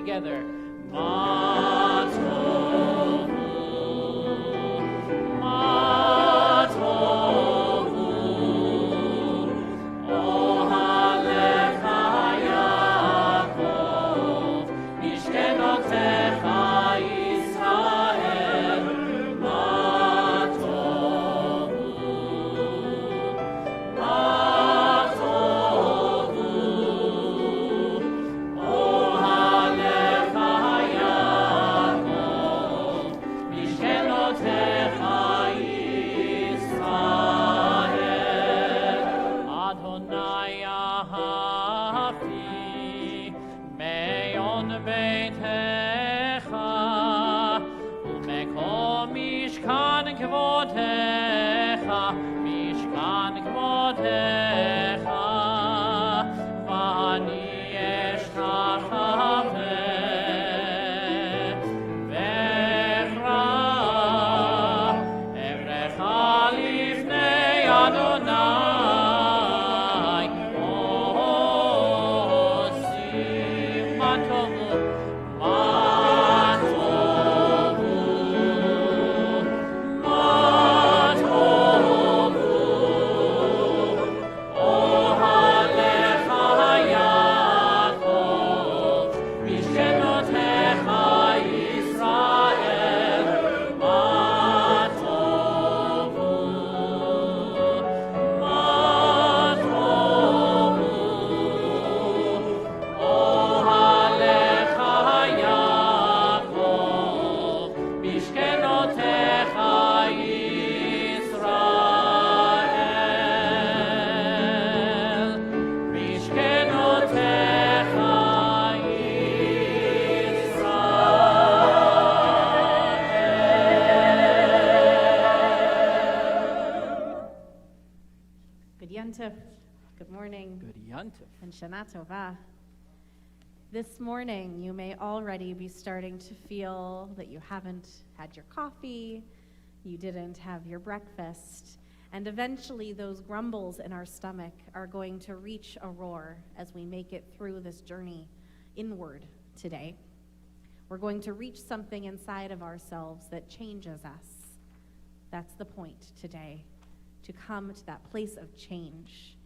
together. Good morning. Good Yantif. And Shana Tova. This morning, you may already be starting to feel that you haven't had your coffee, you didn't have your breakfast, and eventually those grumbles in our stomach are going to reach a roar as we make it through this journey inward today. We're going to reach something inside of ourselves that changes us. That's the point today, to come to that place of change.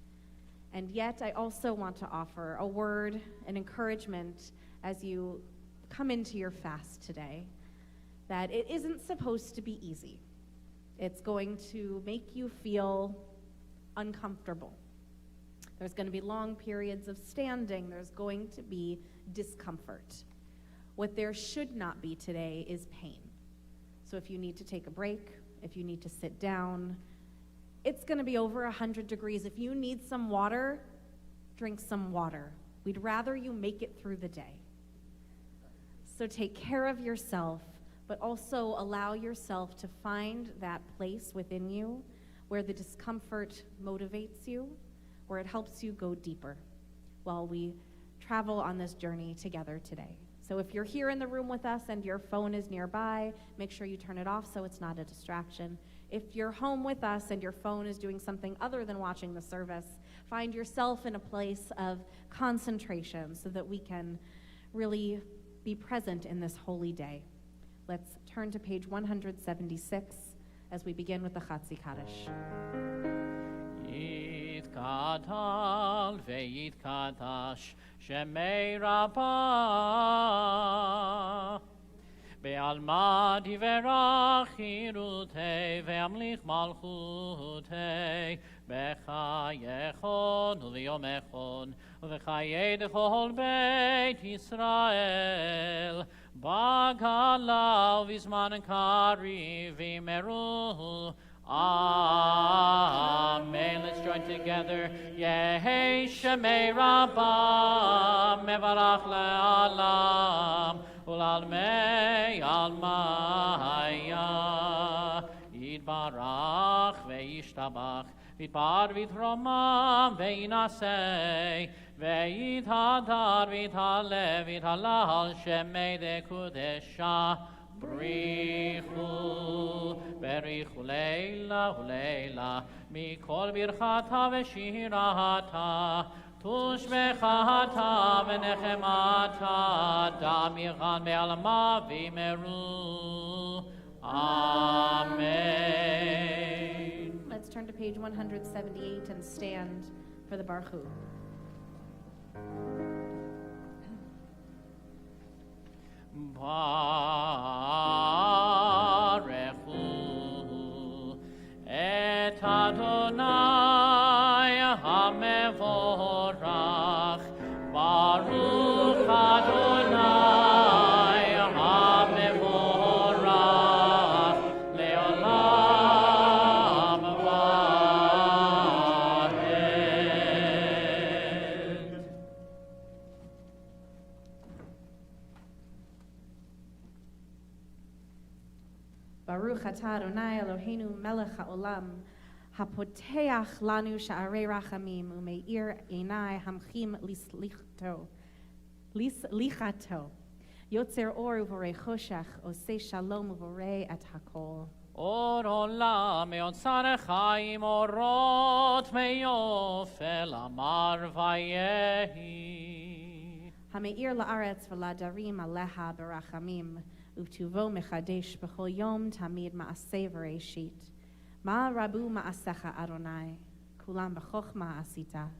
And yet, I also want to offer a word, an encouragement as you come into your fast today, that it isn't supposed to be easy. It's going to make you feel uncomfortable. There's going to be long periods of standing. There's going to be discomfort. What there should not be today is pain. So if you need to take a break, if you need to sit down, it's going to be over 100 degrees. If you need some water, drink some water. We'd rather you make it through the day. So take care of yourself, but also allow yourself to find that place within you where the discomfort motivates you, where it helps you go deeper while we travel on this journey together today. So if you're here in the room with us and your phone is nearby, make sure you turn it off so it's not a distraction. If you're home with us and your phone is doing something other than watching the service, find yourself in a place of concentration so that we can really be present in this holy day. Let's turn to page 176 as we begin with the Chatzi Kaddish. Yitkadal veyitkadash shemei Rabbah Be'alma diverach chirutei ve'amlich malchutei bechayechon u'liyomechon u'vechayei dechol beit Yisrael bagala u'vizman kari v'imeru. Amen. Let's join together. Yehi shemei Rabbah mevarach le'alam Ulalmei almaya Yitbarach ve'yishtabach Vitbar vitromam ve'inasei Ve'yithadar v'yithalev v'yithalal Shemei dekudesha Brichu Berichu leila uleila Mikol birchata ve'shirata תושבחתה ונחמתה, דמירן בעלמה וימרו. Amen. Let's turn to page 178 and stand for the Baruch. Barechu et Adonai hamevorach. Baruch Adonai hamevorach leolam vaed. Baruch atah Adonai Eloheinu melech haolam, hapoteach lanu sha'arei rachamim, umeir einai hamchim lichato, yotzer or uvorei choshech, osei shalom uvorei et hakol. Or olam meotzar chaim orot meyofel amar vayehi. Hameir la'aretz v'ladarim aleha berachamim, utuvo mechadesh b'chol yom tamid ma'aseh v'reishit. Ma rabu ma'asecha Adonai, kulam b'chochma asita.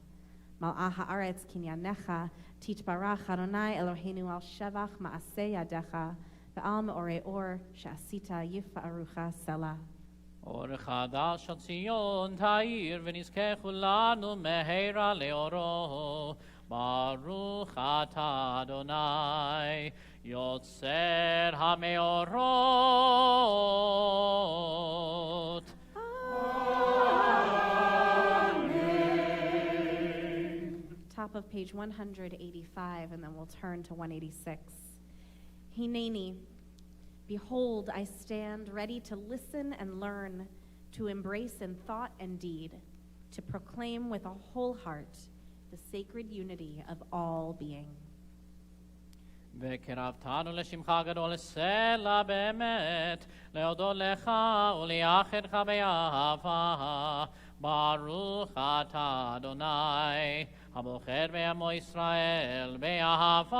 Mal'ah ha'aretz kinyanecha, titbarach Adonai Eloheinu al shevach ma'aseh yadecha, ve'al me'orei or she'asita yifa'arucha selah. Or chadash al Zion ta'ir v'nizkechu lanu meheira leoro. Baruch atah Adonai yotzer hameorot. Top of page 185, and then we'll turn to 186. Hineni, behold, I stand ready to listen and learn, to embrace in thought and deed, to proclaim with a whole heart the sacred unity of all being. וקרבתנו לשמך הגדול לסלע באמת, להודות לך ולייחדך באהבה. ברוך אתה אדוני, הבוחר בעמו ישראל באהבה.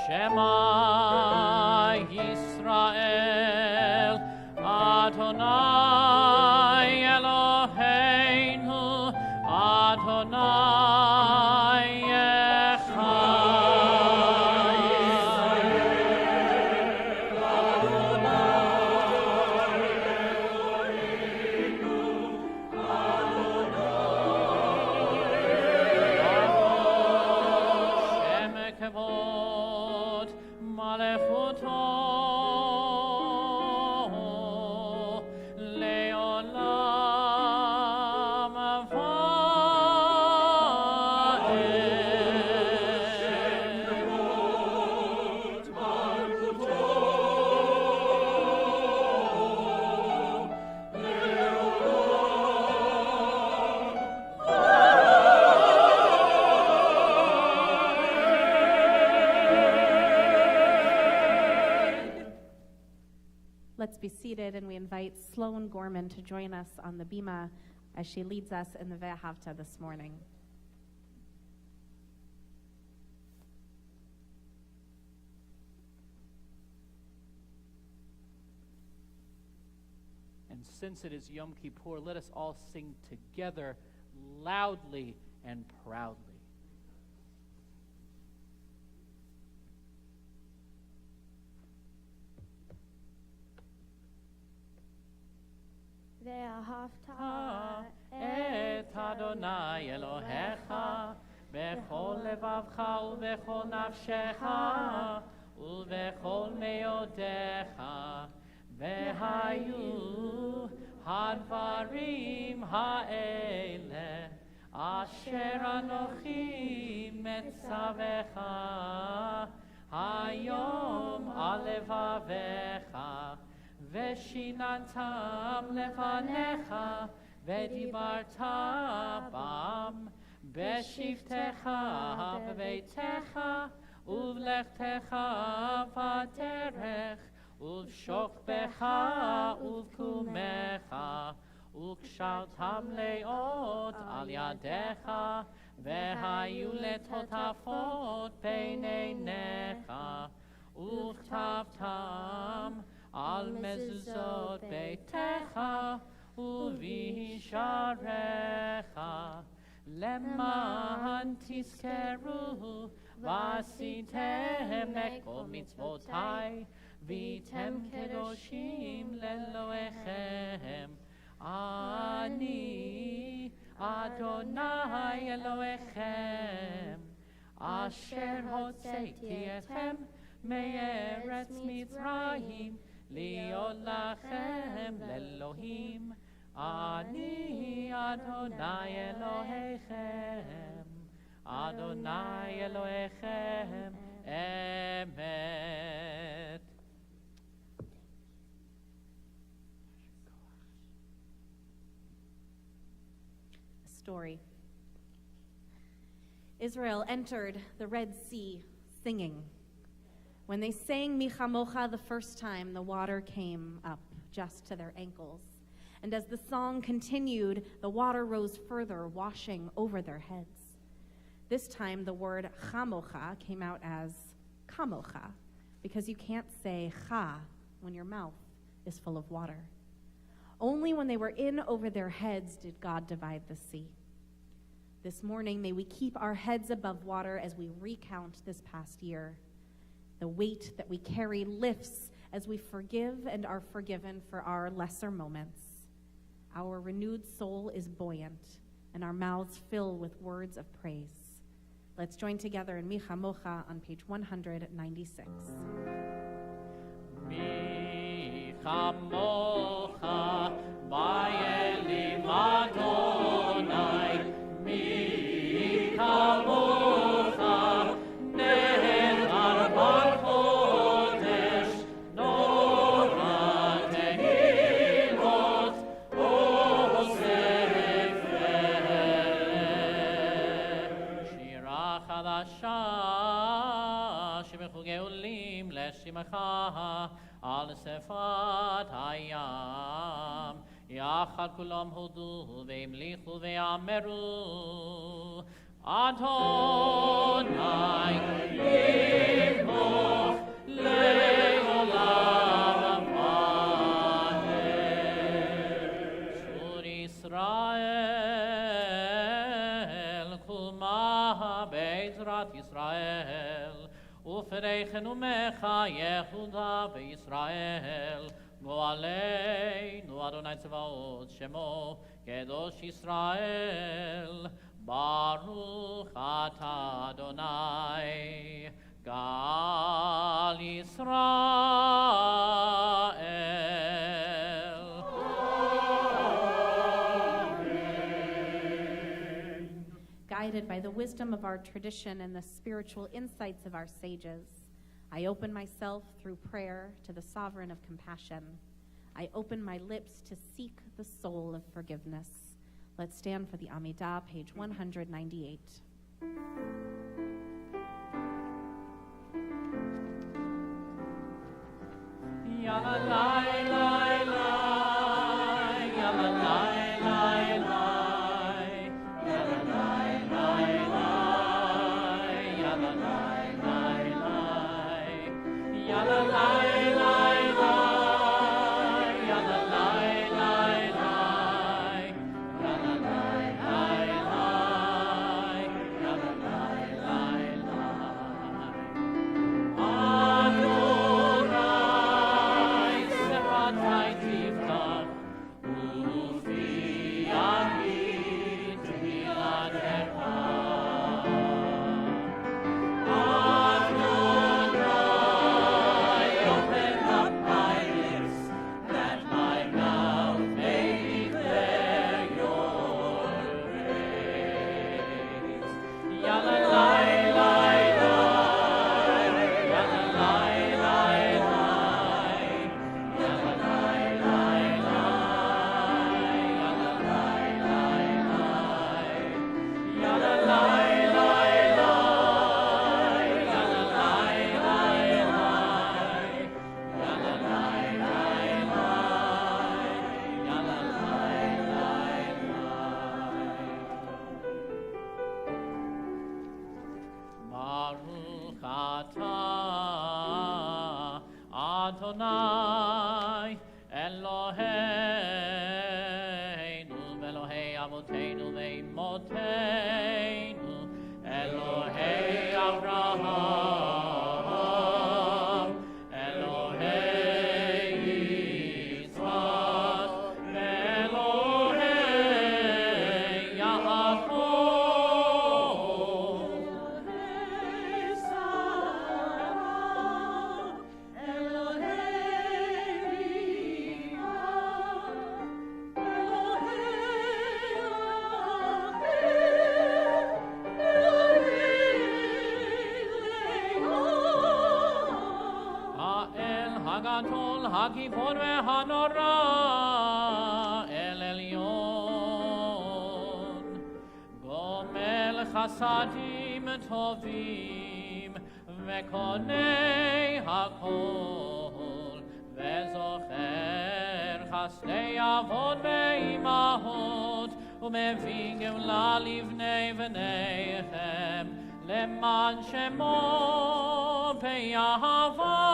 Shema Yisrael, Adonai Eloheinu, Adonai Echad. Shem kavod malechuto leolam Let's be seated, and we invite Sloan Gorman to join us on the bima as she leads us in the Haftarah this morning. And since it is Yom Kippur, let us all sing together loudly and proudly. ואהבת את אדוני אלוהיך בכל לבבך ובכל נפשך ובכל מאודיך, והיו הדברים האלה אשר אנוכי מצווך היום על לבביך, ושיננתם לפניך, ודיברת בם בשבתך בביתך ובלכתך בדרך, ובשוכבך ובקומך, וקשרתם לאות על ידיך, והיו לטוטפות בין עיניך, וכתבתם על מזוזות ביתך ובישעריך, למען תזכרו ועשיתם את כל מצוותי, והייתם קדושים לאלוהיכם. אני אדוני אלוהיכם, אשר הוצאתי אתכם מארץ מצרים, להיות לכם לאלוהים. אני אדוני אלוהיכם, אדוני אלוהיכם אמת. Story. Israel entered the Red Sea singing. When they sang Mi Chamocha the first time, the water came up just to their ankles. And as the song continued, the water rose further, washing over their heads. This time, the word Chamocha came out as Kamocha, because you can't say Cha when your mouth is full of water. Only when they were in over their heads did God divide the sea. This morning, may we keep our heads above water as we recount this past year. The weight that we carry lifts as we forgive and are forgiven for our lesser moments. Our renewed soul is buoyant, and our mouths fill with words of praise. Let's join together in Mi Chamocha on page 196. Mi Chamocha Ba'elim Adonai, Mi Chamocha Nehar B'Kodesh, Nora Tehilot Osefeh. Shira Chadasha Shebechugei Olim Leshimcha על שפת הים, יחד כולם הודו והמליכו ואמרו, אדוני ימלוך לעולם ועד. צור ישראל, קומה בעזרת ישראל, ופרחנו מך יהודה וישראל, גואלנו אדוני צבאות שמו קדוש ישראל, ברוך אתה אדוני גאל ישראל. Guided by the wisdom of our tradition and the spiritual insights of our sages, I open myself through prayer to the sovereign of compassion. I open my lips to seek the soul of forgiveness. Let's stand for the Amidah, page 198. Ya la la la la, ya la la la la. Adonai Ata Adonai Eloheinu Elohei Avoteinu Ve'imoteinu Elohei Avraham Elohei Yitzchak Elohei Yaakov Elohei Sarah Elohei האל הגדול, הגיבור והנורא, אל עליון. גומל חסדים טובים, וקונה הכל, וזוכר חסדי אבות ואימהות, ומביא גאולה לבני בניכם, למען שמו באהבה.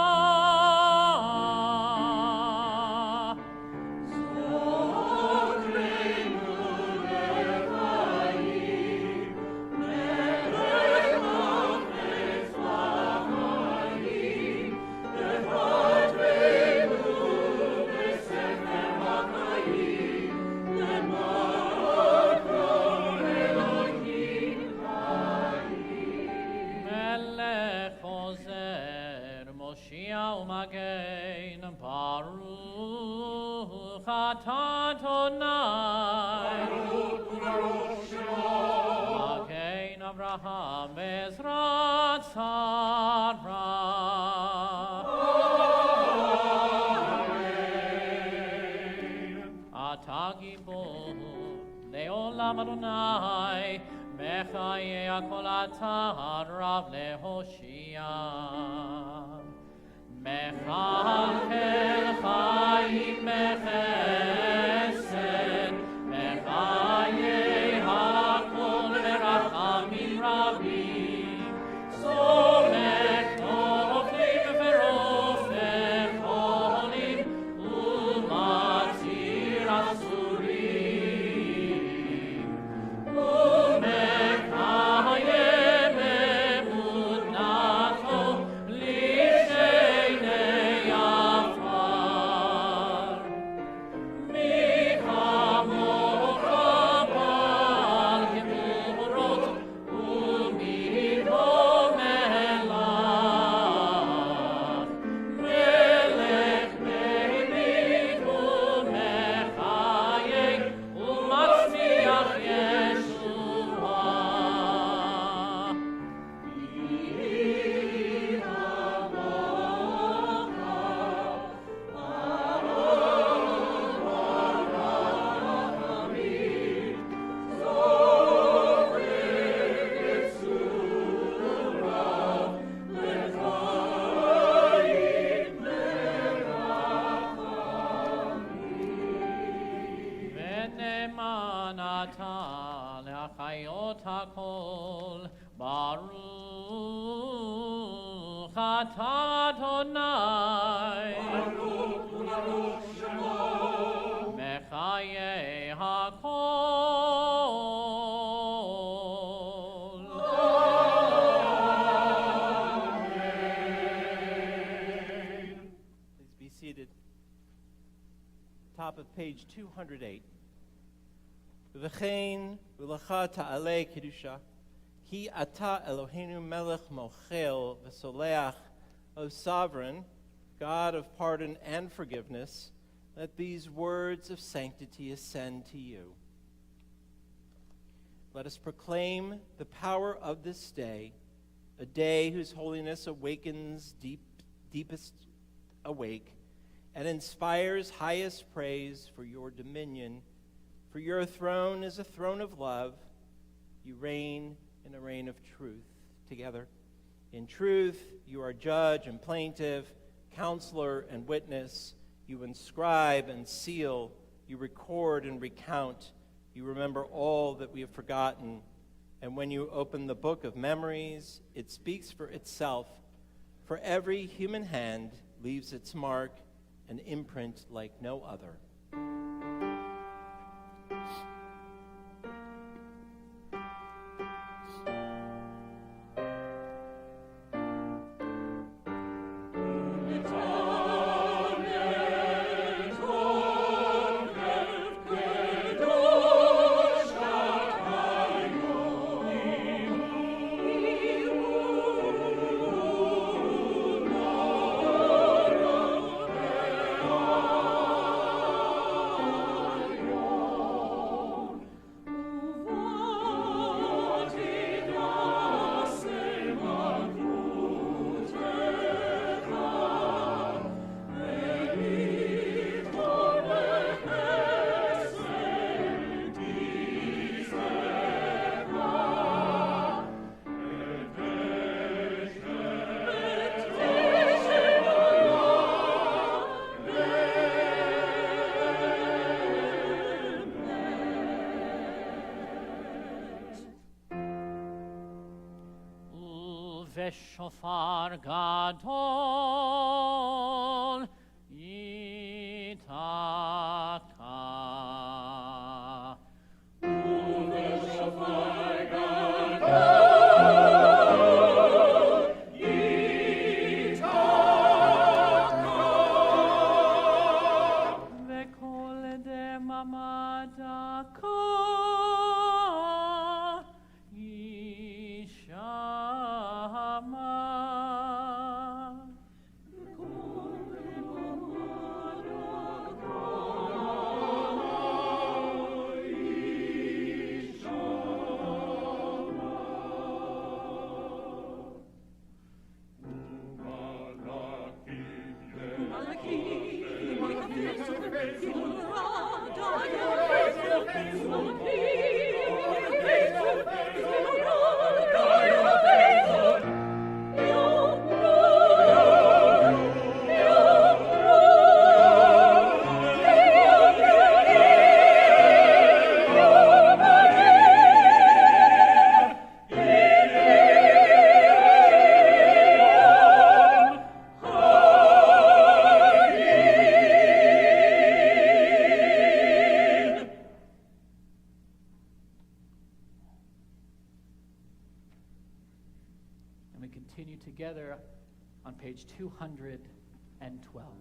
ומגן ברוך אתה אדוני ברוך שמו מגן אברהם בעזרת שרה אתה גיבור לעולם אדוני מחיי הכל אתה רב להושיע מחלקל חיים בחסד, מחיי הכל ברחמים רבים, סומך נופלים ורופא חולים, ומציר אסורים, ומקיים אמונתו Top of page 208. V'chein v'lecha ta'alei Kedoshah, Ki ata Eloheinu melech mochel v'soleach, O sovereign, God of pardon and forgiveness, let these words of sanctity ascend to you. Let us proclaim the power of this day, a day whose holiness awakens deepest awake, and inspires highest praise for your dominion. For your throne is a throne of love. You reign in a reign of truth. Together, in truth, you are judge and plaintiff, counselor and witness. You inscribe and seal. You record and recount. You remember all that we have forgotten. And when you open the book of memories, it speaks for itself. For every human hand leaves its mark, an imprint like no other. Shofar gadol yitaka. Shofar gadol yitaka. Vekol demamadaka. Together on page 212.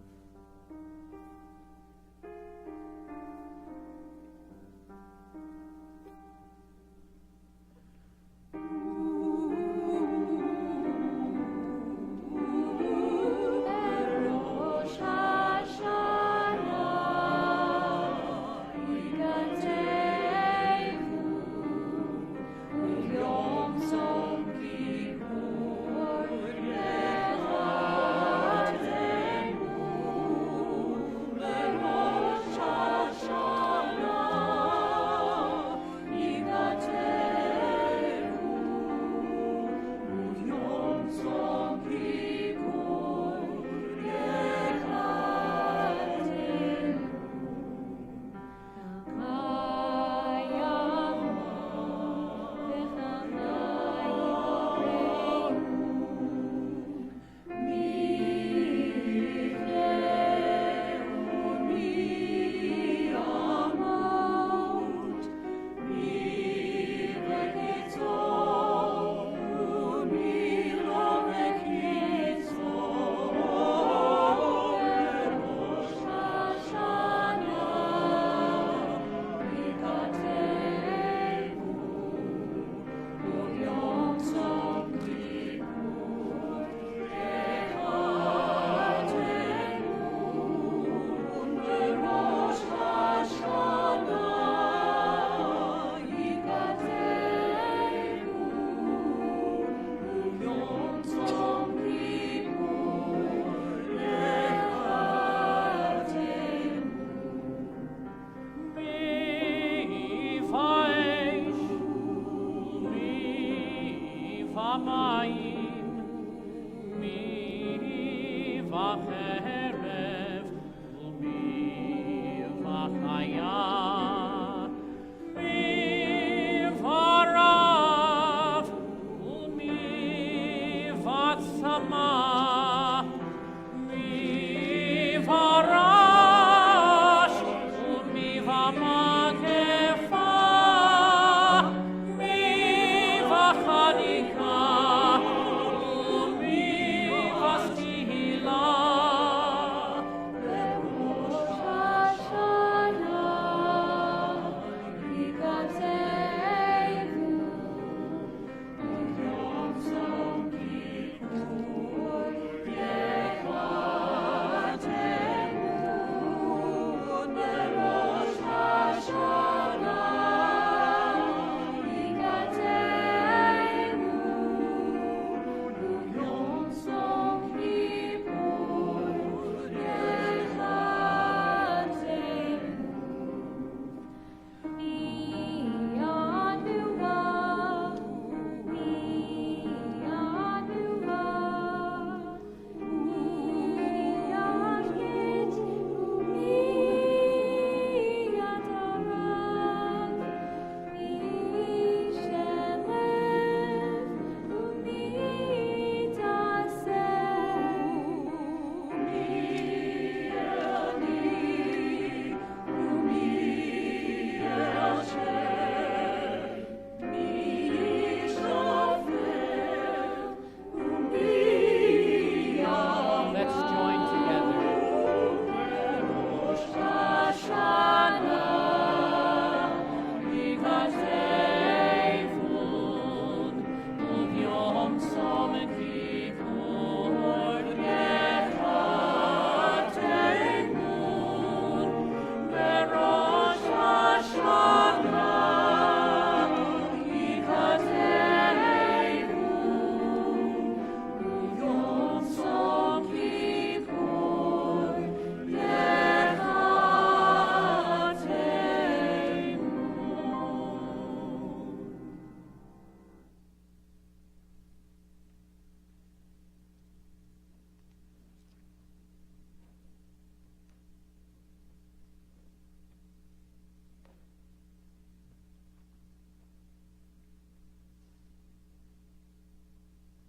Sama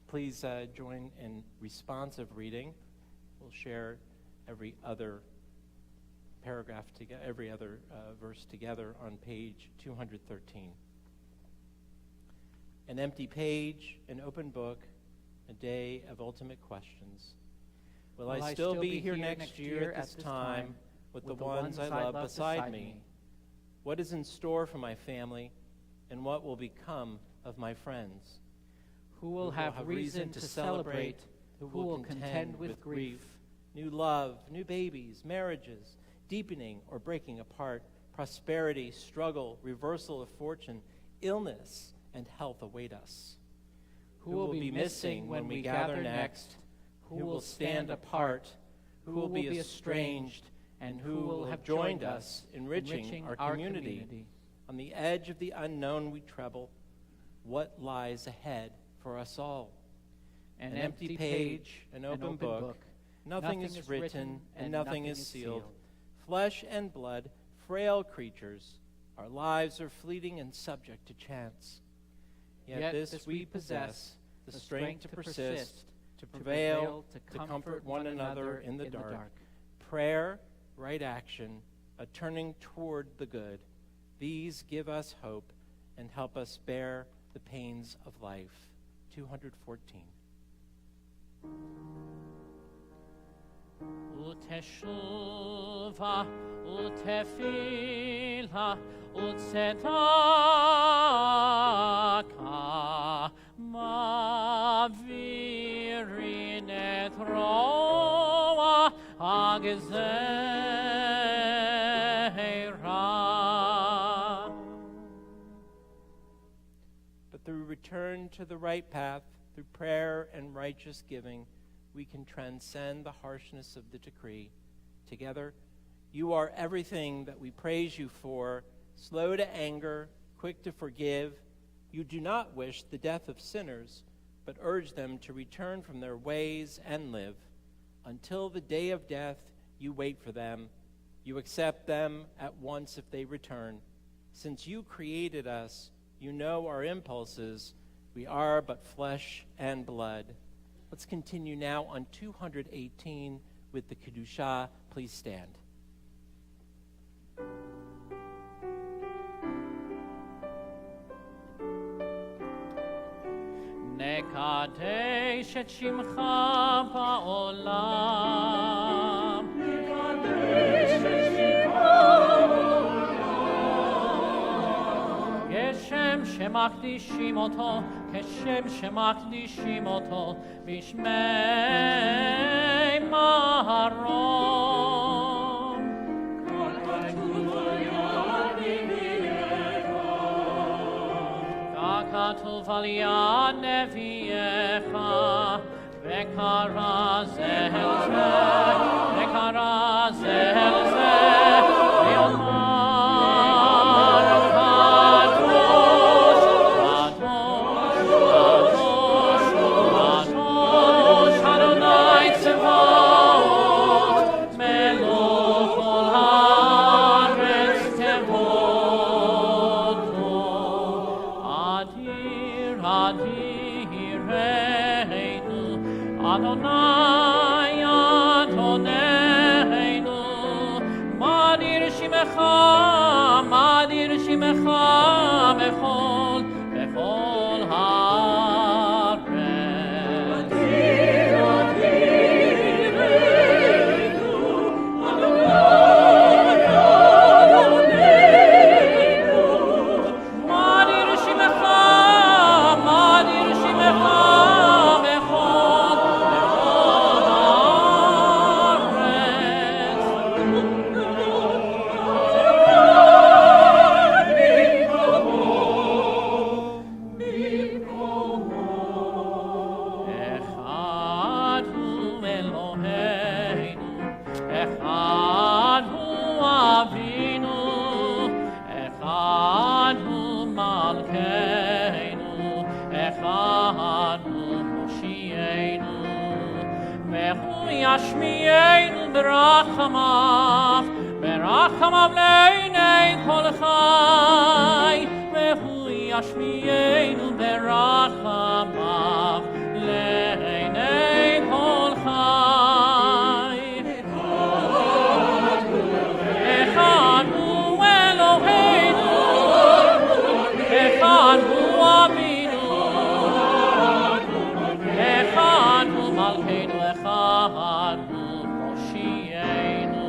Please join in responsive reading. We'll share every other paragraph together, every other verse together on page 213. An empty page, an open book, a day of ultimate questions. Will I still be here next year at this time with the ones I love beside me? What is in store for my family, and what will become of my friends? Who will have reason to celebrate? Who will contend with grief? New love, new babies, marriages, deepening or breaking apart, prosperity, struggle, reversal of fortune, illness, and health await us. Who will be missing when we gather next? Who will stand apart? Who will be estranged? And who will have joined us, enriching our community? On the edge of the unknown we treble. What lies ahead for us all? An empty page, an open book. Nothing is written and nothing is sealed. Flesh and blood, frail creatures. Our lives are fleeting and subject to chance. Yet this we possess, the strength to persist, to prevail, to comfort one another in the dark. Prayer, right action, a turning toward the good. These give us hope and help us bear the pains of life. 214. Uteshuva, utefila, utzetaka, mavirin et roa agzeira. But through return to the right path, through prayer and righteous giving, we can transcend the harshness of the decree. Together, you are everything that we praise you for, slow to anger, quick to forgive. You do not wish the death of sinners, but urge them to return from their ways and live. Until the day of death, you wait for them. You accept them at once if they return. Since you created us, you know our impulses. We are but flesh and blood. Let's continue now on 218 with the Kedoshah. Please stand. Nekadesh et shimcha ba'olam. Nekadesh et shimcha ba'olam. Geshem shemakdishim oto, keshem shemakdishim oto, bishmei maharom. Kol ha'tuva yadim v'yecha. Katuv aliyah neviecha, vekara zel zeh, vekara zel zeh, v'yomar kadosh, kadosh, kadosh, Adonai Tzevaot, melech kol haaretz tevoto. Adir, Adireinu, Adonai, Adoneinu, Madir Shimecha, Madir Shimecha, Bechol, Bechol Haaretz. Adir, Adireinu, Adonai, Adoneinu. Madir Shimecha, Madir Shimecha, ישמיענו ברחמיו, ברחמיו לעיני כל חי, והוא ישמיענו ברחמיו לעיני כל חי. אחד הוא אלוהינו, אחד הוא אבינו, אחד הוא מלכנו, אחד הוא מושיענו.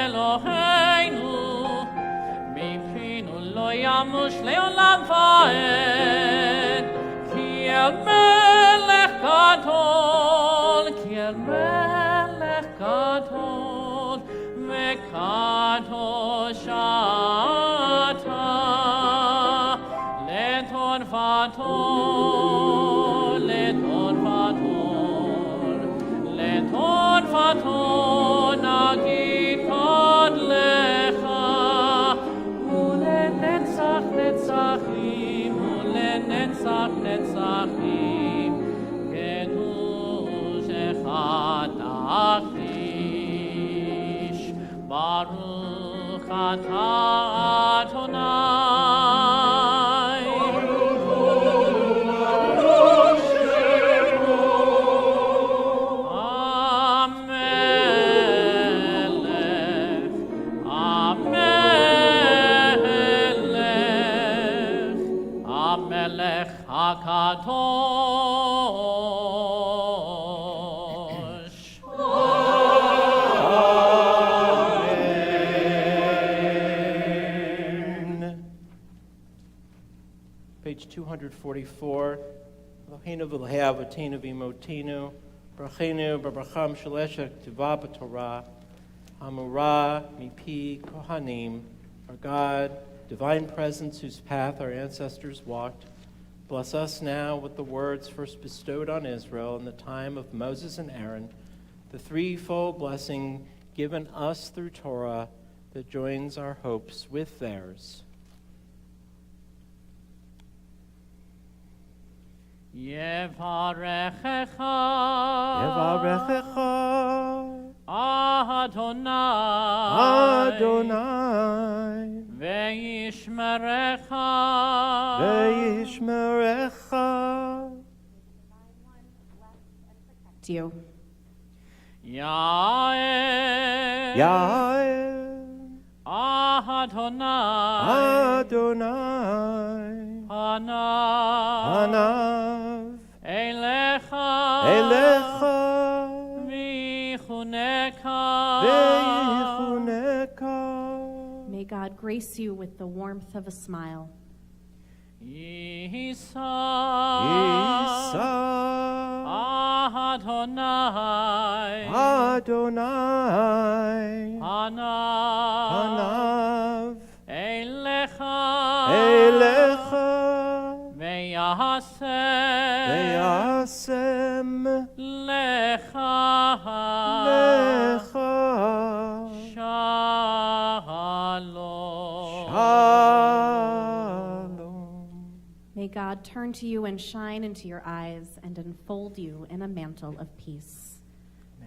אלוהינו, מפינו לא ימוש לעולם ועד, כי אל מלך גדול, כי אל מלך גדול, וקדוש אתה, לדור ודור, לדור ודור, לדור ודור נגיד קודלך, ולנצח נצחים, ולנצח נצחים, קדושך תקדיש. ברוך אתה אדוני, הקדוש. Amen. Page 244. Eloheinu v'lehav otenu v'imotenu, brachenu b'bracham shalesha k'tiva b'torah, Amurah mipi kohanim, our God, divine presence whose path our ancestors walked, bless us now with the words first bestowed on Israel in the time of Moses and Aaron, the threefold blessing given us through Torah that joins our hopes with theirs. Yevarechecha Adonai Adonai Ve'yishmerecha You. Yael Adonai Panav Elecha Vichuneka. May God grace you with the warmth of a smile. Isa Adonai Panav Elecha Veyasem Lecha Shalom. May May God turn to you and shine into your eyes and enfold you in a mantle of peace.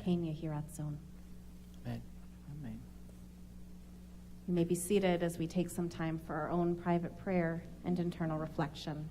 Kein Yehiratzon. Amen. Amen. You may be seated as we take some time for our own private prayer and internal reflection.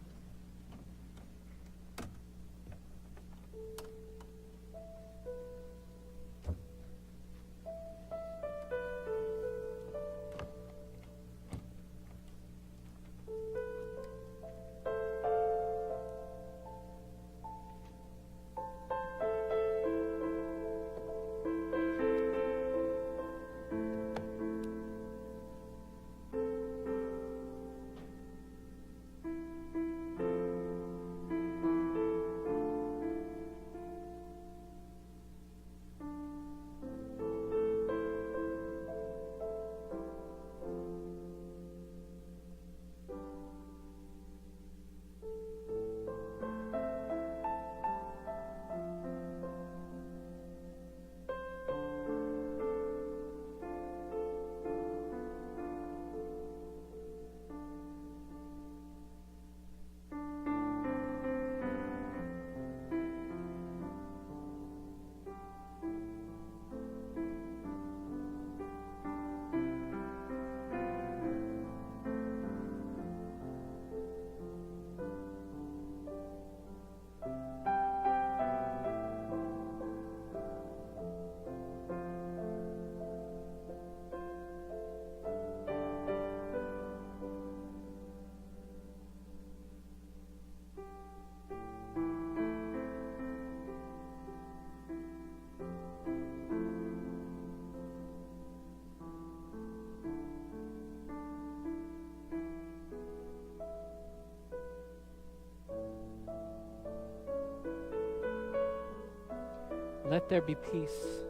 Let there be peace,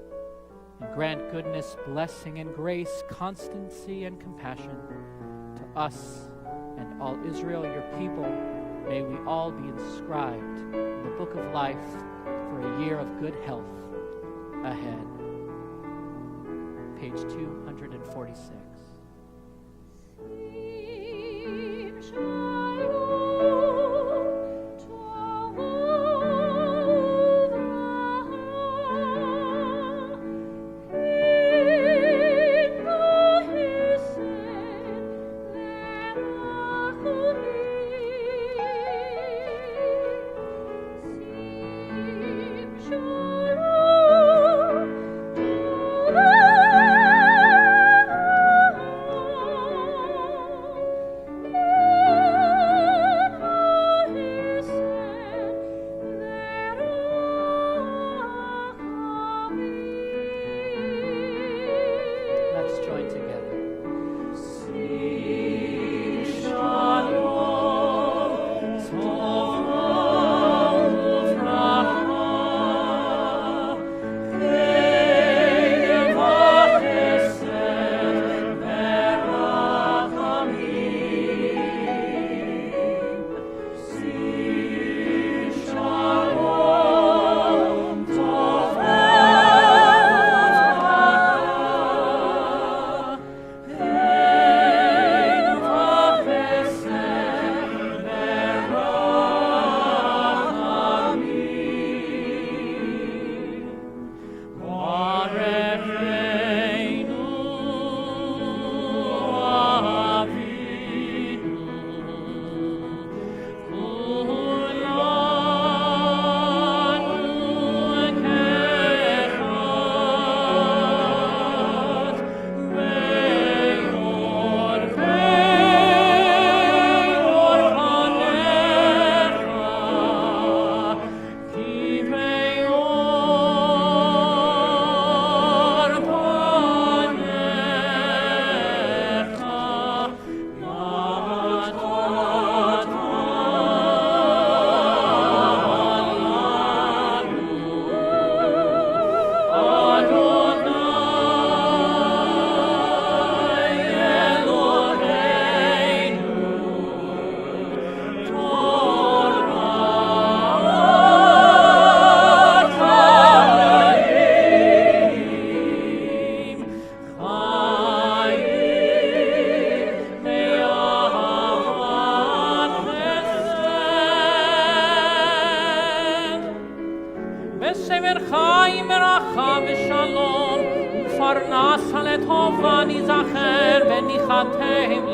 and grant goodness, blessing, and grace, constancy, and compassion to us and all Israel, your people. May we all be inscribed in the book of life for a year of good health ahead. Page 246. Shalom.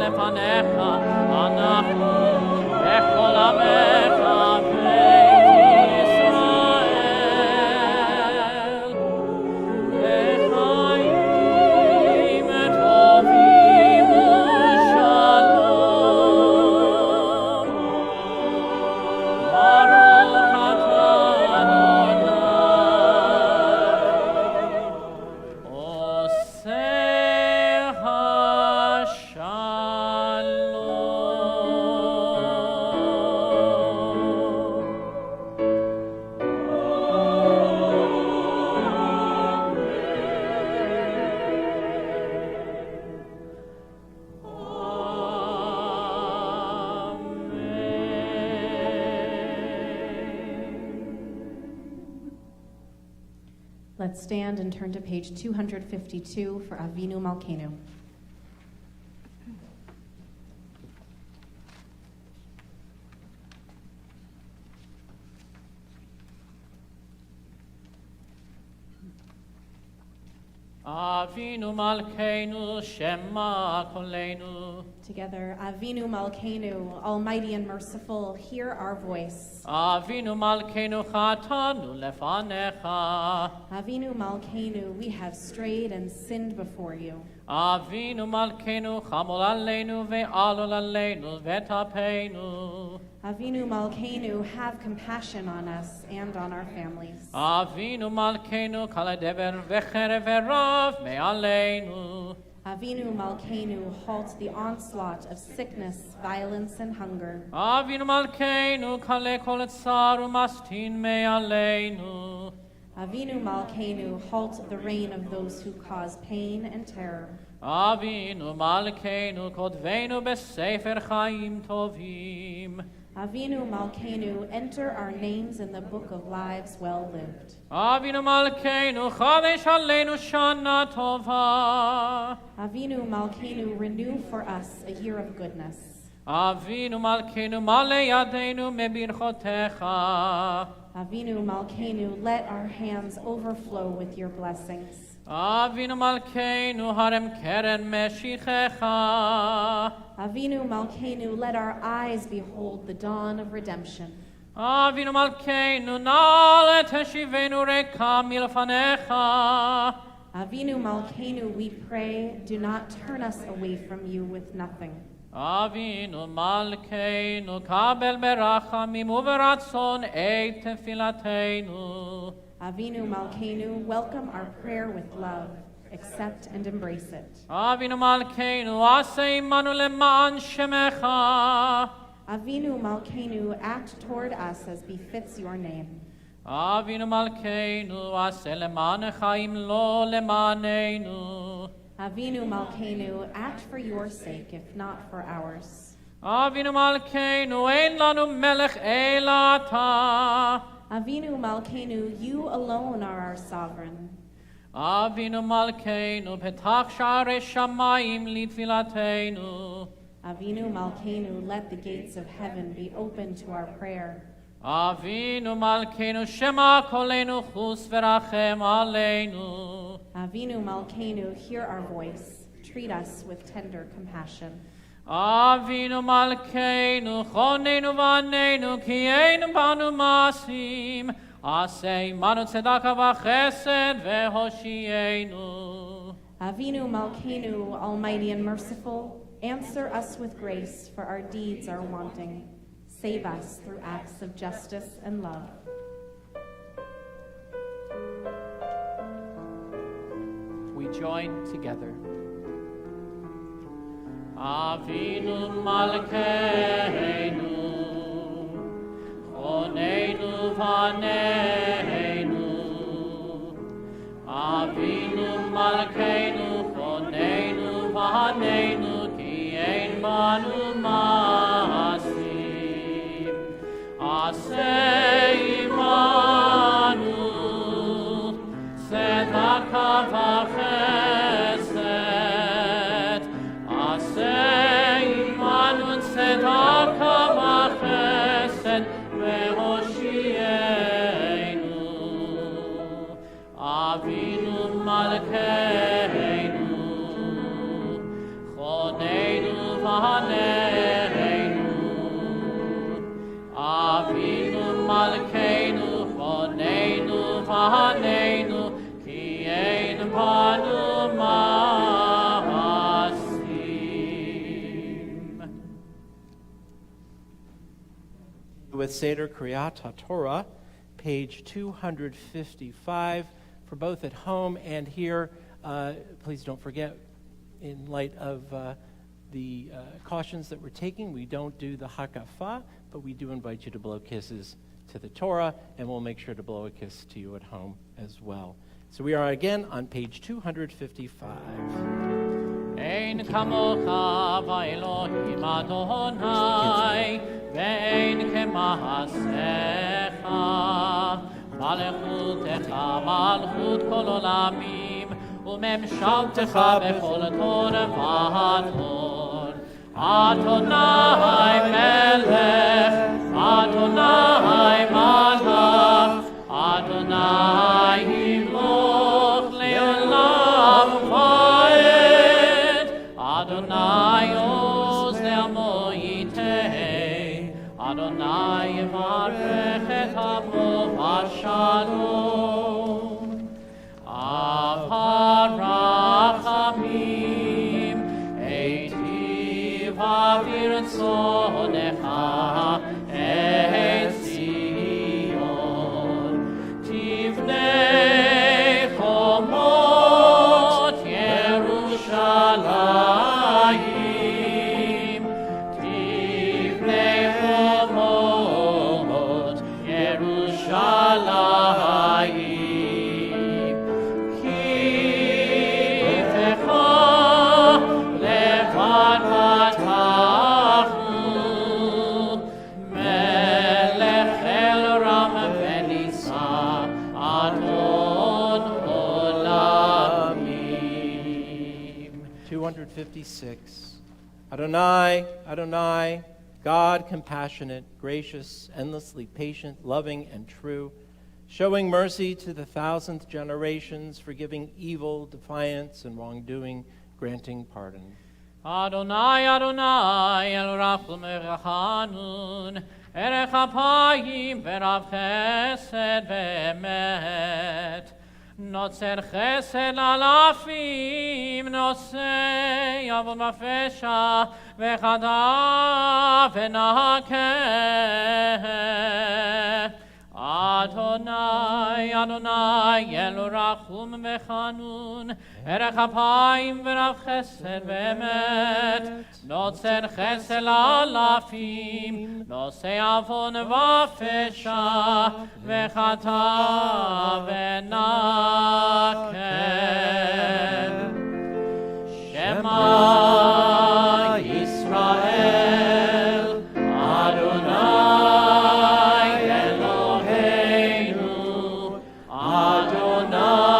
lefanecha, anachu, vechol amecha, Let's stand and turn to page 252 for Avinu Malkeinu. Avinu Malkeinu, Shema Koleinu. Together, Avinu Malkeinu, Almighty and merciful, hear our voice. Avinu Malkeinu, Chatanu lefanecha. Avinu Malkeinu, we have strayed and sinned before you. Avinu Malkeinu, Chamol aleinu ve'alol aleinu v'tapeinu. Avinu Malkeinu, have compassion on us and on our families. Avinu Malkeinu, kaladever v'cherev v'rav me'aleinu. Avinu Malkeinu, halt the onslaught of sickness, violence, and hunger. Avinu Malkeinu, kale kol tsar u'mastin me'aleinu. Avinu Malkeinu, halt the reign of those who cause pain and terror. Avinu Malkeinu, kodveinu b'sefer chaim tovim. Avinu Malkeinu, enter our names in the book of lives well lived. Avinu Malkeinu, chavesh aleinu shana tova. Avinu Malkeinu, renew for us a year of goodness. Avinu Malkeinu, male yadeinu mebirchotecha. Avinu Malkeinu, let our hands overflow with your blessings. Avinu Malkeinu, harem keren meshichecha. Avinu Malkeinu, let our eyes behold the dawn of redemption. Avinu Malkeinu, na'al teshivenu reka milfanecha. Avinu Malkeinu, we pray, do not turn us away from you with nothing. Avinu Malkeinu, kabel berachamim uveratzon et tefilateinu. Avinu Malkeinu, welcome our prayer with love. Accept and embrace it. Avinu Malkeinu, aseh imanu leman shemecha. Avinu Malkeinu, act toward us as befits your name. Avinu Malkeinu, aseh leman chaim lo lemanenu. Avinu Malkeinu, act for your sake, if not for ours. Avinu Malkeinu, ein lanu melech ela ata. Avinu Malkeinu, you alone are our sovereign. Avinu Malkeinu, petach sha'arei shamayim litfilateinu. Avinu Malkeinu, let the gates of heaven be open to our prayer. Avinu Malkeinu, shema koleinu chus v'rachem aleinu. Avinu Malkeinu, hear our voice. Treat us with tender compassion. Avinu Malkeinu, choneinu v'aneinu, ki ein banu masim. Aseh imanu tzedaka v'chesed v'hoshienu. Avinu Malkeinu, almighty and merciful, answer us with grace, for our deeds are wanting. Save us through acts of justice and love. We join together. Avinu Malkeinu, choneinu v'aneinu. Avinu Malkeinu, choneinu v'aneinu, ki ein banu masim. Aseh imanu, tzedaka v'chesed. Aseh imanu, tzedaka v'chesed, v'hoshienu. Avinu Malkeinu, choneinu v'aneinu. Avinu Malkeinu, Bonenu, Vanenu, Ki ein Panu Masim. With Seder Kriyat Torah, page 255, for both at home and here. Please don't forget, in light of the cautions that we're taking, we don't do the Hakafah, but we do invite you to blow kisses to the Torah, and we'll make sure to blow a kiss to you at home as well. So we are again on page 255. Ein kamocha v'Elohim Adonai, ve'ein kema'asecha, malchutecha malchut kol olamim, u'memshaltecha bechol torah v'aton. Adonai melech, Adonai malach, Adonai yimloch le'olam va'ed, Adonai oz le'amo yiteh, Adonai yivarech et amo v'shalom. Avarachamim eitiv aviratzonecha et Zion, tivnei chomot Yerushalayim, tivnei chomot Yerushalayim. Melech el Ram v'Nisa, Adon olamim. 256. Adonai, Adonai, God compassionate, gracious, endlessly patient, loving, and true, showing mercy to the 1,000th generations, forgiving evil, defiance, and wrongdoing, granting pardon. Adonai, Adonai, El Rachum Erachanun, Erech Apayim, Verav Chesed Ve'emet, Notzer Chesed Alafim, Nosei Avon Mafesha, Vechada Venakeh. Adonai, Adonai, El Rachum Vechanun, Erech Apayim Verav Chesed Ve'emet, Notzer Chesed Alafim, Nosei Avon Vafesha, Vechata Venakeh. Shema Yisrael, Adonai Eloheinu, Adonai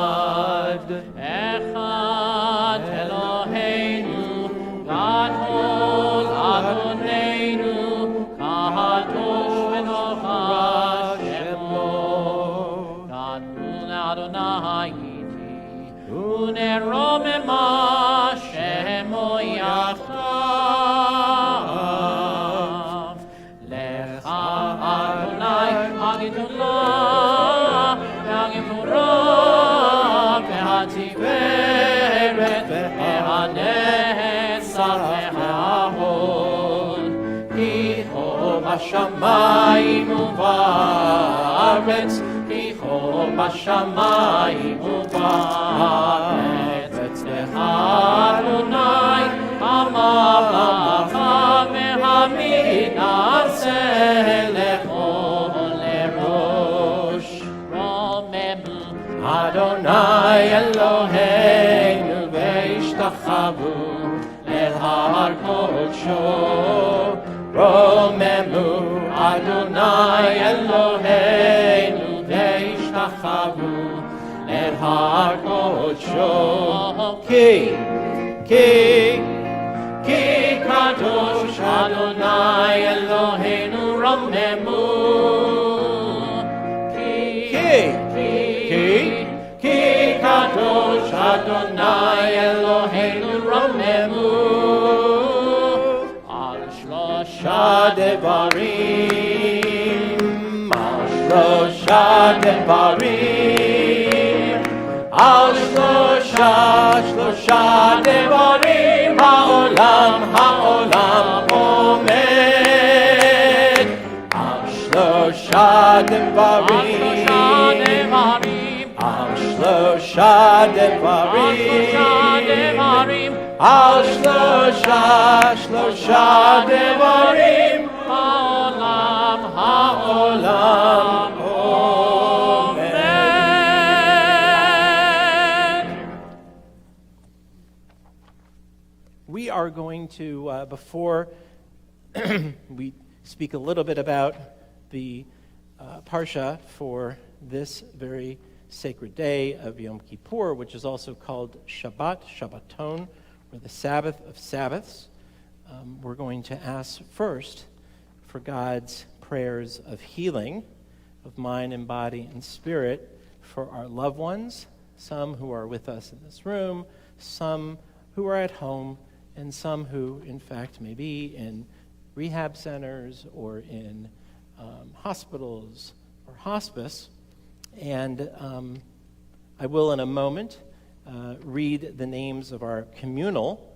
Echad. Echad Eloheinu, Gadol Adonenu, Kadosh v'nocha Shemo. Gadol Adonai iti, uneromema Shemo yachdav. Lecha Adonai hagidula, ve'hagivura, ve'hatiferet, ve'hanetzach, ve'hahod. Hicho b'shamayim u'ba'aretz, Hicho b'shamayim u'ba'aretz. Lecha Adonai ha'malacha ve'hamidah lecho lerosh. Romemu Adonai Eloheinu ve'ishtachavu le'har kodsho. Romemu Adonai Eloheinu ve'ishtachavu le'har kodsho. Ki kadosh Adonai Eloheinu romemu. Ki kadosh Adonai Eloheinu devarim, al shlosha devarim, al shlosha devarim, ha'olam omed, al shlosha devarim, al shlosha devarim, al shlosha devarim, ha'olam omed. We are going to, before we speak a little bit about the Parsha for this very sacred day of Yom Kippur, which is also called Shabbat, Shabbaton, or the Sabbath of Sabbaths. We're going to ask first for God's prayers of healing of mind and body and spirit for our loved ones, some who are with us in this room, some who are at home, and some who, in fact, may be in rehab centers or in hospitals or hospice. And I will, in a moment, read the names of our communal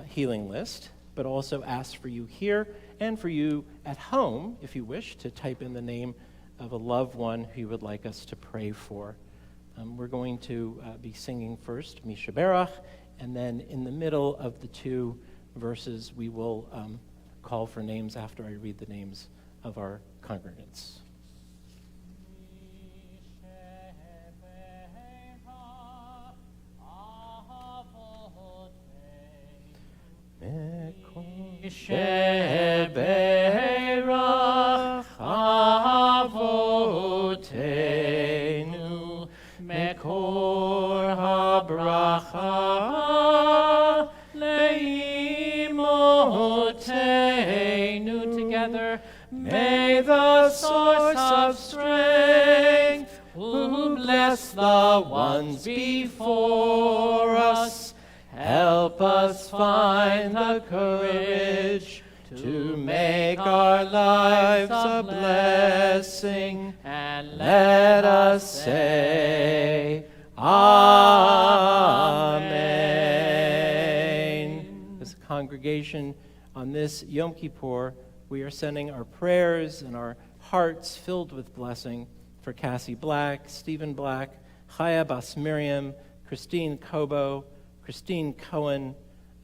healing list, but also ask for you here and for you at home, if you wish, to type in the name of a loved one who you would like us to pray for. We're going to be singing first Mi Sheberach, and then in the middle of the two verses, we will call for names after I read the names of our congregants. Sheberach Avotenu Mekor HaBracha Leimotenu. Together, may the source of strength, who bless the ones before us, help us find the courage to make our lives a blessing, and let us say, Amen. As a congregation on this Yom Kippur, we are sending our prayers and our hearts filled with blessing for Cassie Black, Stephen Black, Chaya Bas Miriam, Christine Kobo, Christine Cohen,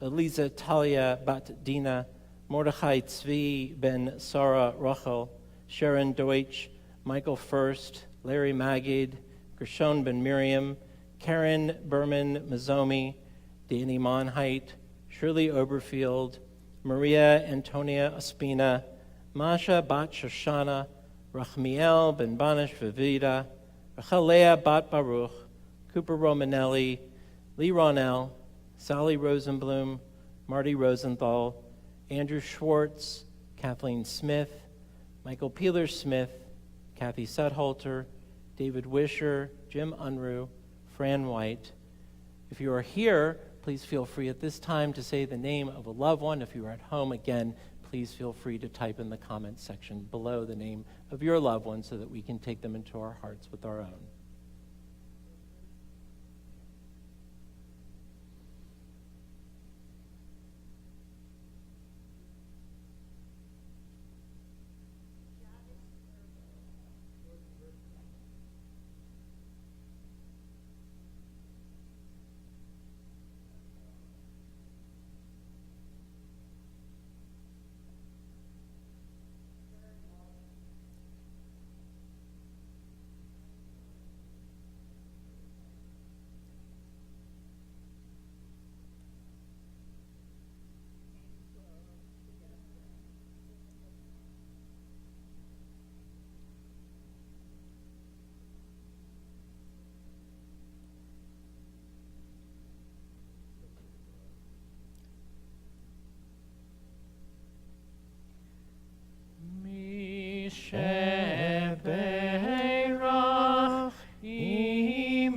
Eliza Talia Bat Dina, Mordechai Tzvi Ben Sarah Rachel, Sharon Deutsch, Michael First, Larry Magid, Gershon Ben Miriam, Karen Berman Mazomi, Danny Monheit, Shirley Oberfield, Maria Antonia Ospina, Masha Bat Shoshana, Rachmiel Ben Banish Vivida, Rachalea Bat Baruch, Cooper Romanelli, Lee Ronell, Sally Rosenblum, Marty Rosenthal, Andrew Schwartz, Kathleen Smith, Michael Peeler Smith, Kathy Sudholter, David Wisher, Jim Unruh, Fran White. If you are here, please feel free at this time to say the name of a loved one. If you are at home, again, please feel free to type in the comments section below the name of your loved one so that we can take them into our hearts with our own. Sheberach imotenu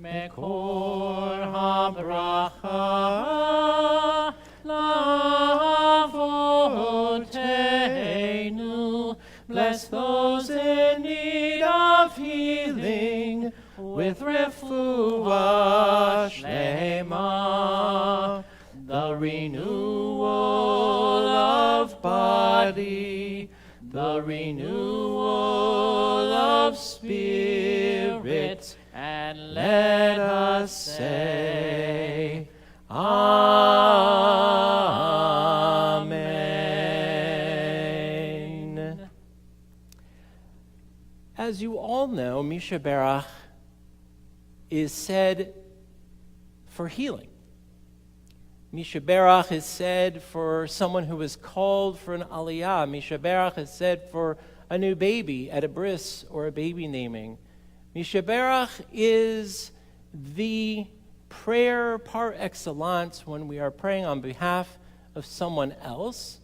mekor habracha with refuah shlema, the renewal of body, the renewal of spirit, and let us say, Amen. As you all know, Misha Berach is said for healing. Misha Berach is said for someone who is called for an Aliyah. Misha Berach is said for a new baby at a bris or a baby naming. Misha Berach is the prayer par excellence when we are praying on behalf of someone else.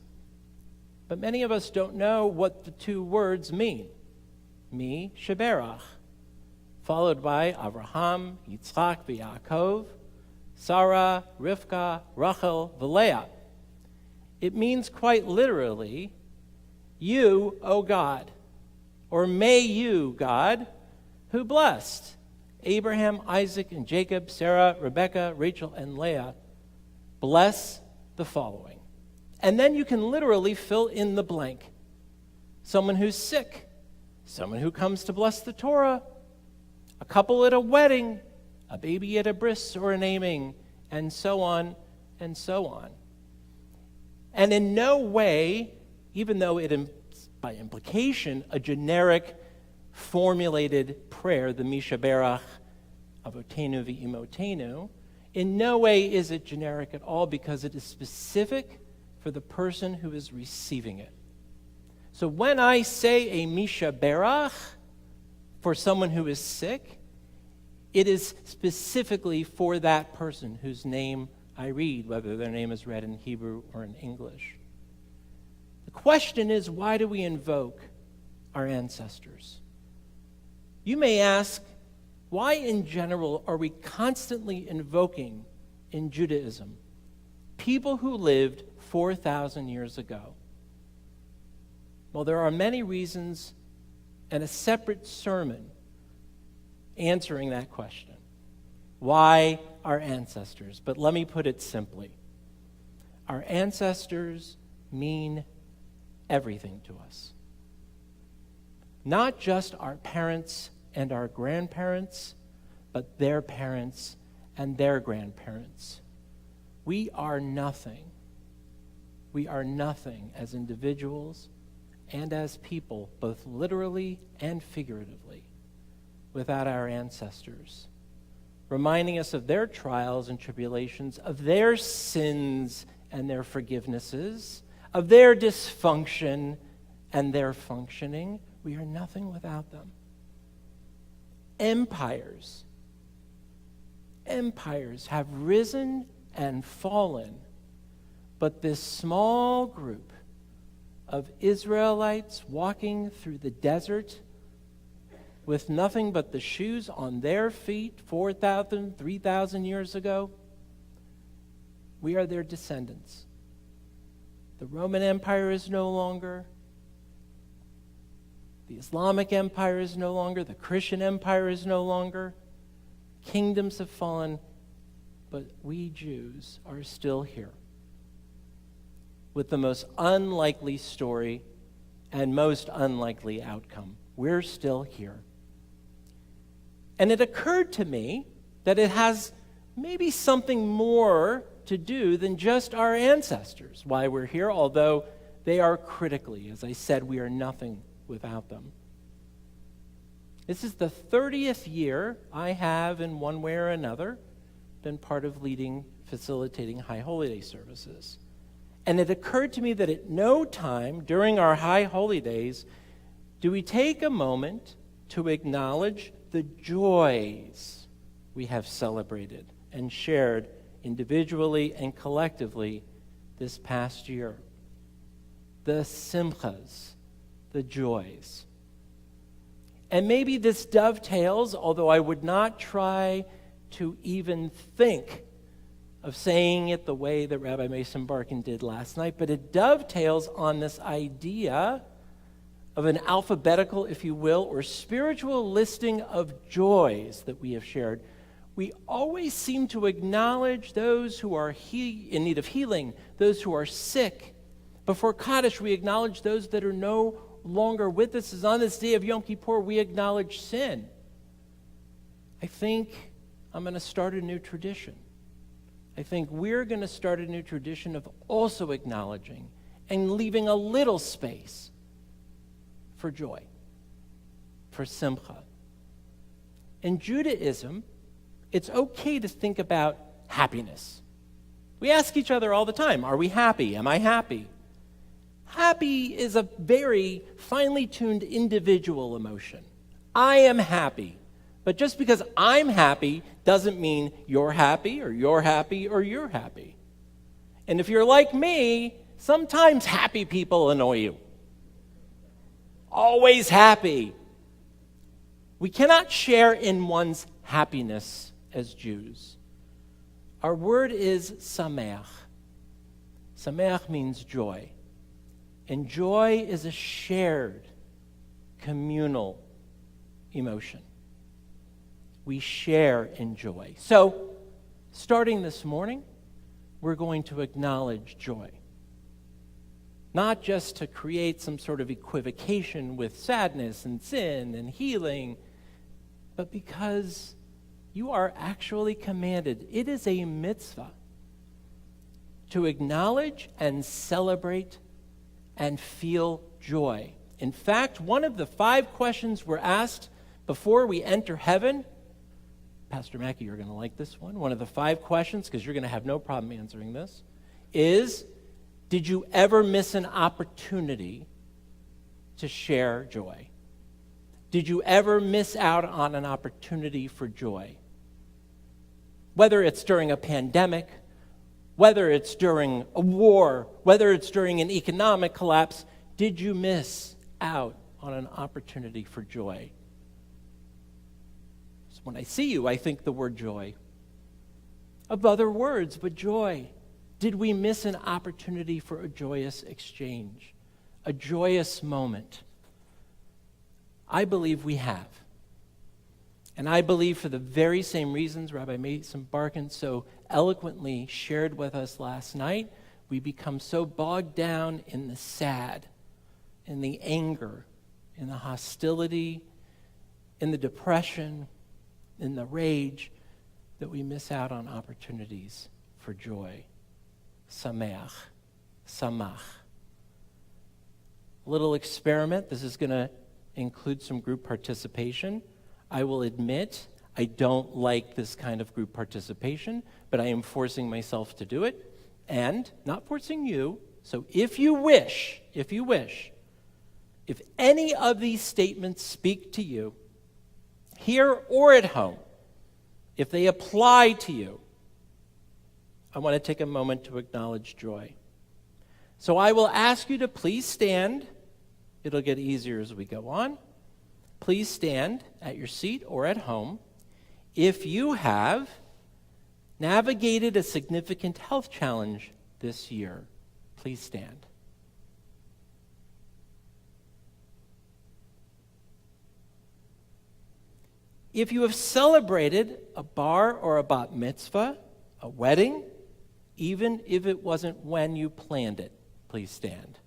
But many of us don't know what the two words mean. Mi Sheberach, followed by Avraham, Yitzchak, Yaakov, Sarah, Rivka, Rachel, Leah. It means quite literally, you, O God, or may you, God, who blessed Abraham, Isaac, and Jacob, Sarah, Rebekah, Rachel, and Leah, bless the following. And then you can literally fill in the blank. Someone who's sick, someone who comes to bless the Torah, a couple at a wedding, a baby at a bris or a naming, and so on and so on. And in no way, even though it is by implication a generic formulated prayer, the Misha Berach Avotenu v'Imotenu, in no way is it generic at all because it is specific for the person who is receiving it. So when I say a Misha Berach for someone who is sick, it is specifically for that person whose name I read, whether their name is read in Hebrew or in English. The question is, why do we invoke our ancestors? You may ask, why in general are we constantly invoking in Judaism people who lived 4,000 years ago? Well, there are many reasons and a separate sermon answering that question. Why our ancestors? But let me put it simply. Our ancestors mean everything to us. Not just our parents and our grandparents, but their parents and their grandparents. We are nothing. We are nothing as individuals and as people, both literally and figuratively, without our ancestors, reminding us of their trials and tribulations, of their sins and their forgivenesses, of their dysfunction and their functioning. We are nothing without them. Empires have risen and fallen, but this small group of Israelites walking through the desert with nothing but the shoes on their feet 4,000, 3,000 years ago, we are their descendants. The Roman Empire is no longer. The Islamic Empire is no longer. The Christian Empire is no longer. Kingdoms have fallen, but we Jews are still here with the most unlikely story and most unlikely outcome. We're still here. And it occurred to me that it has maybe something more to do than just our ancestors, why we're here, although they are critically, as I said, we are nothing without them. This is the 30th year I have, in one way or another, been part of facilitating High Holy Day services. And it occurred to me that at no time during our High Holy Days do we take a moment to acknowledge the joys we have celebrated and shared individually and collectively this past year. The simchas, the joys. And maybe this dovetails, although I would not try to even think of saying it the way that Rabbi Mason Barkin did last night, but it dovetails on this idea of an alphabetical, if you will, or spiritual listing of joys that we have shared, we always seem to acknowledge those who are in need of healing, those who are sick. Before Kaddish, we acknowledge those that are no longer with us. As on this day of Yom Kippur, we acknowledge sin. I think I'm going to start a new tradition. I think we're going to start a new tradition of also acknowledging and leaving a little space for joy, for simcha. In Judaism, it's okay to think about happiness. We ask each other all the time, are we happy? Am I happy? Happy is a very finely tuned individual emotion. I am happy. But just because I'm happy doesn't mean you're happy or you're happy or you're happy. And if you're like me, sometimes happy people annoy you. Always happy. We cannot share in one's happiness as Jews. Our word is sameach. Sameach means joy. And joy is a shared, communal emotion. We share in joy. So, starting this morning, we're going to acknowledge joy. Not just to create some sort of equivocation with sadness and sin and healing, but because you are actually commanded. It is a mitzvah to acknowledge and celebrate and feel joy. In fact, one of the 5 questions we're asked before we enter heaven, Pastor Mackey, you're going to like this one. One of the 5 questions, because you're going to have no problem answering this, is, did you ever miss an opportunity to share joy? Did you ever miss out on an opportunity for joy? Whether it's during a pandemic, whether it's during a war, whether it's during an economic collapse, did you miss out on an opportunity for joy? So when I see you, I think the word joy. Of other words, but joy. Did we miss an opportunity for a joyous exchange, a joyous moment? I believe we have. And I believe for the very same reasons Rabbi Mason Barkin so eloquently shared with us last night, we become so bogged down in the sad, in the anger, in the hostility, in the depression, in the rage, that we miss out on opportunities for joy. Sameach, samach. A little experiment. This is going to include some group participation. I will admit I don't like this kind of group participation, but I am forcing myself to do it, and not forcing you. So if you wish, if any of these statements speak to you, here or at home, if they apply to you, I want to take a moment to acknowledge joy. So I will ask you to please stand. It'll get easier as we go on. Please stand at your seat or at home. If you have navigated a significant health challenge this year, please stand. If you have celebrated a bar or a bat mitzvah, a wedding, even if it wasn't when you planned it, please stand.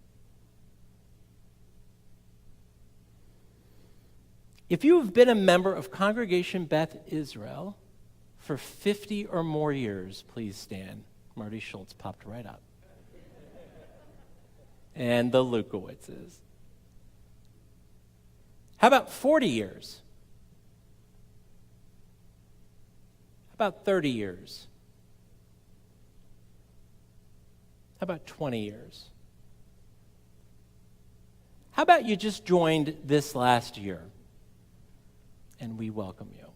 If you have been a member of Congregation Beth Israel for 50 or more years, please stand. Marty Schultz popped right up. And the Lukowitzes. How about 40 years? How about 30 years? How about 20 years? How about you just joined this last year? And we welcome you.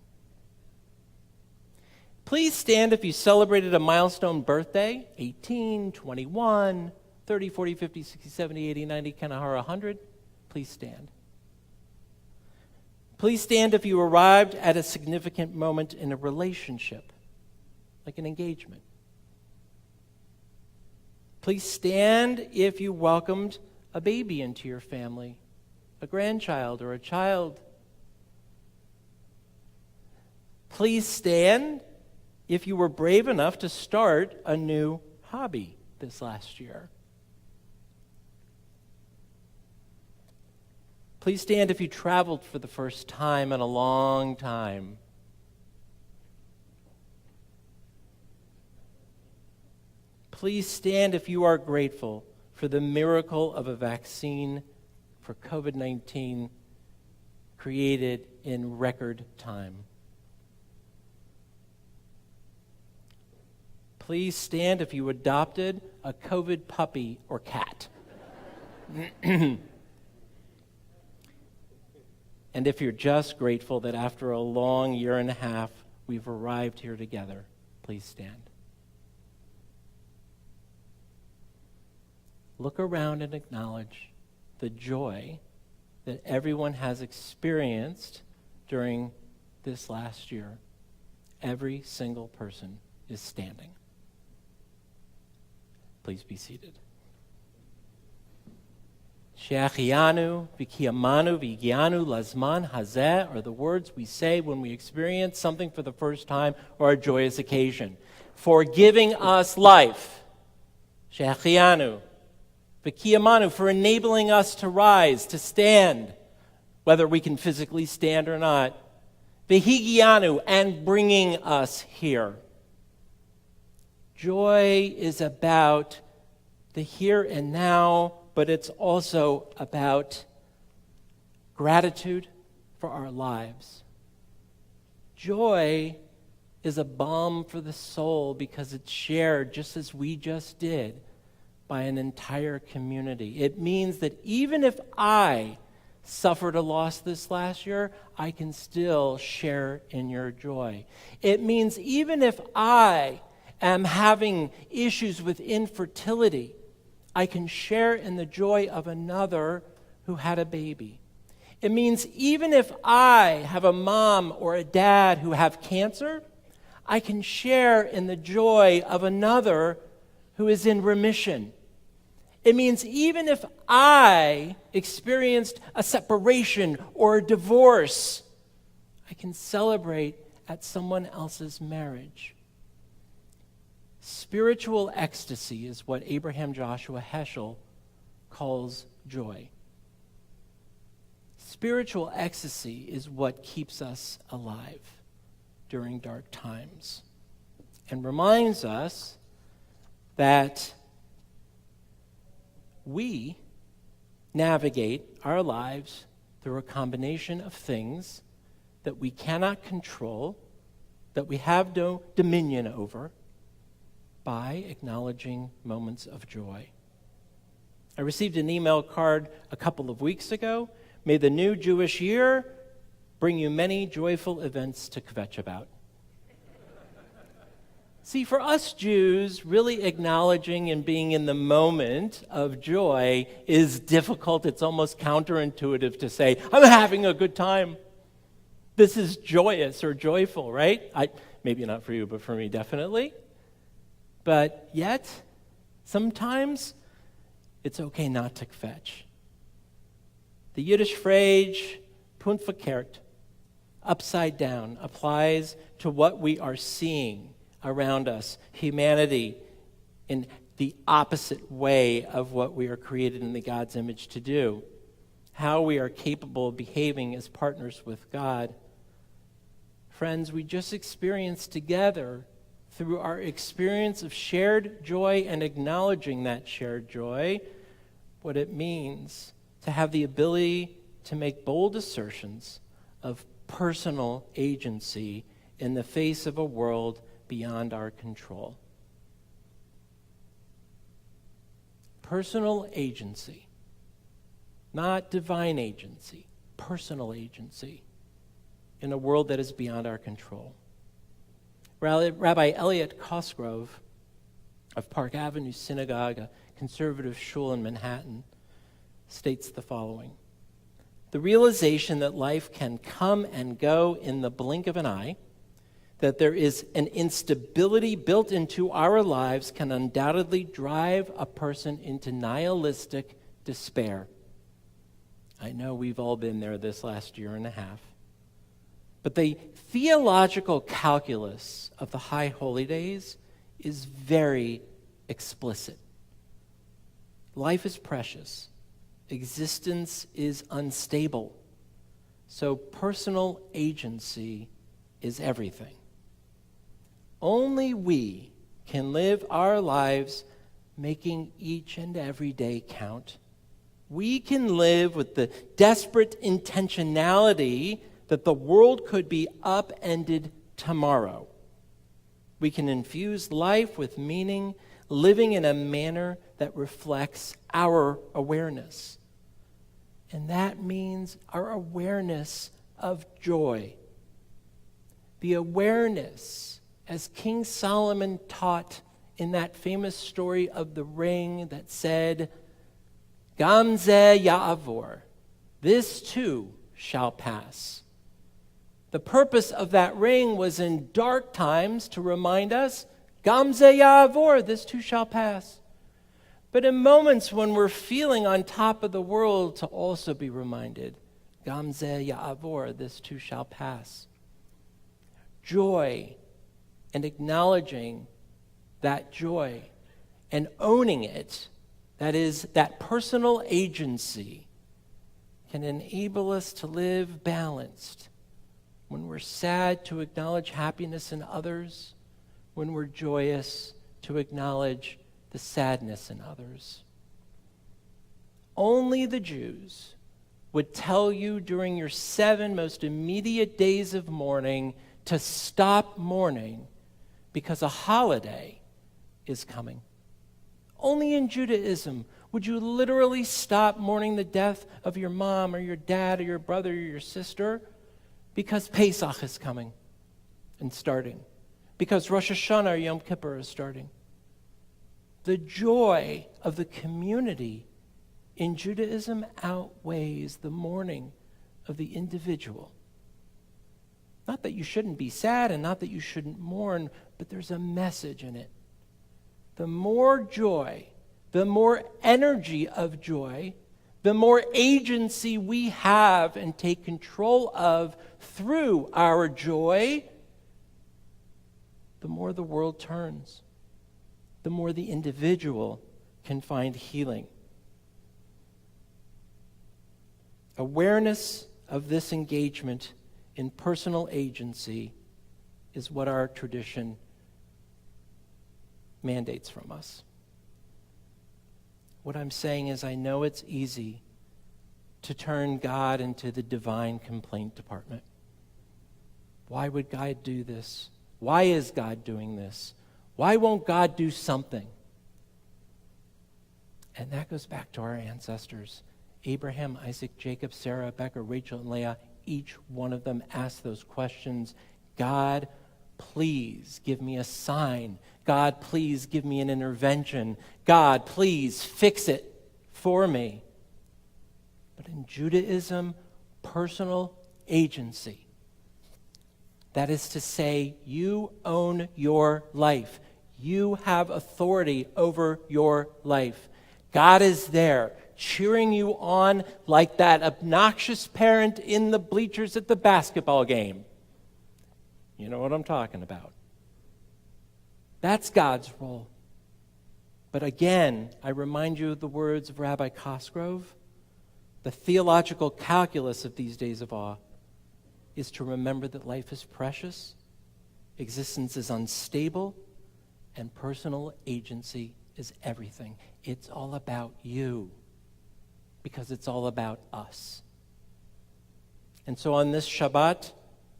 Please stand if you celebrated a milestone birthday, 18, 21, 30, 40, 50, 60, 70, 80, 90, Kanahara, 100. Please stand. Please stand if you arrived at a significant moment in a relationship, like an engagement. Please stand if you welcomed a baby into your family, a grandchild, or a child. Please stand if you were brave enough to start a new hobby this last year. Please stand if you traveled for the first time in a long time. Please stand if you are grateful for the miracle of a vaccine for COVID-19 created in record time. Please stand if you adopted a COVID puppy or cat. And if you're just grateful that after a long year and a half, we've arrived here together, please stand. Look around and acknowledge the joy that everyone has experienced during this last year. Every single person is standing. Please be seated. She'achianu v'kiyamanu v'gianu lazman hazeh are the words we say when we experience something for the first time or a joyous occasion. For giving us life. She'achianu v'kiyamanu, for enabling us to rise, to stand, whether we can physically stand or not. V'higianu, and bringing us here. Joy is about the here and now, but it's also about gratitude for our lives. Joy is a balm for the soul because it's shared, just as we just did, by an entire community. It means that even if I suffered a loss this last year, I can still share in your joy. It means even if I am having issues with infertility, I can share in the joy of another who had a baby. It means even if I have a mom or a dad who have cancer, I can share in the joy of another who is in remission. It means even if I experienced a separation or a divorce, I can celebrate at someone else's marriage. Spiritual ecstasy is what Abraham Joshua Heschel calls joy. Spiritual ecstasy is what keeps us alive during dark times and reminds us that we navigate our lives through a combination of things that we cannot control, that we have no dominion over, by acknowledging moments of joy. I received an email card a couple of weeks ago. May the new Jewish year bring you many joyful events to kvetch about. See, for us Jews, really acknowledging and being in the moment of joy is difficult. It's almost counterintuitive to say, I'm having a good time. This is joyous or joyful, right? Maybe not for you, but for me, definitely. But yet, sometimes it's okay not to kvetch. The Yiddish phrase, punt verkehrt, upside down, applies to what we are seeing around us, humanity, in the opposite way of what we are created in the God's image to do, how we are capable of behaving as partners with God. Friends, we just experienced together through our experience of shared joy and acknowledging that shared joy, what it means to have the ability to make bold assertions of personal agency in the face of a world beyond our control. Personal agency, not divine agency, personal agency in a world that is beyond our control. Rabbi Elliot Cosgrove of Park Avenue Synagogue, a conservative shul in Manhattan, states the following: the realization that life can come and go in the blink of an eye, that there is an instability built into our lives, can undoubtedly drive a person into nihilistic despair. I know we've all been there this last year and a half. But the theological calculus of the High Holy Days is very explicit. Life is precious. Existence is unstable. So personal agency is everything. Only we can live our lives making each and every day count. We can live with the desperate intentionality that the world could be upended tomorrow. We can infuse life with meaning, living in a manner that reflects our awareness. And that means our awareness of joy. The awareness, as King Solomon taught in that famous story of the ring that said, Gam ze ya'avor, this too shall pass. The purpose of that ring was in dark times to remind us, Gam ze ya'avor, this too shall pass. But in moments when we're feeling on top of the world, to also be reminded, Gam ze ya'avor, this too shall pass. Joy and acknowledging that joy and owning it, that is, that personal agency, can enable us to live balanced. When we're sad, to acknowledge happiness in others. When we're joyous, to acknowledge the sadness in others. Only the Jews would tell you during your 7 most immediate days of mourning to stop mourning because a holiday is coming. Only in Judaism would you literally stop mourning the death of your mom or your dad or your brother or your sister because Pesach is coming and starting, because Rosh Hashanah or Yom Kippur is starting. The joy of the community in Judaism outweighs the mourning of the individual. Not that you shouldn't be sad and not that you shouldn't mourn, but there's a message in it. The more joy, the more energy of joy, the more agency we have and take control of through our joy, the more the world turns, the more the individual can find healing. Awareness of this engagement in personal agency is what our tradition mandates from us. What I'm saying is, I know it's easy to turn God into the divine complaint department. Why would God do this? Why is God doing this? Why won't God do something? And that goes back to our ancestors. Abraham, Isaac, Jacob, Sarah, Rebecca, Rachel, and Leah, each one of them asked those questions. God, please give me a sign. God, please give me an intervention. God, please fix it for me. But in Judaism, personal agency. That is to say, you own your life. You have authority over your life. God is there, cheering you on like that obnoxious parent in the bleachers at the basketball game. You know what I'm talking about. That's God's role. But again, I remind you of the words of Rabbi Cosgrove. The theological calculus of these days of awe is to remember that life is precious, existence is unstable, and personal agency is everything. It's all about you, because it's all about us. And so on this Shabbat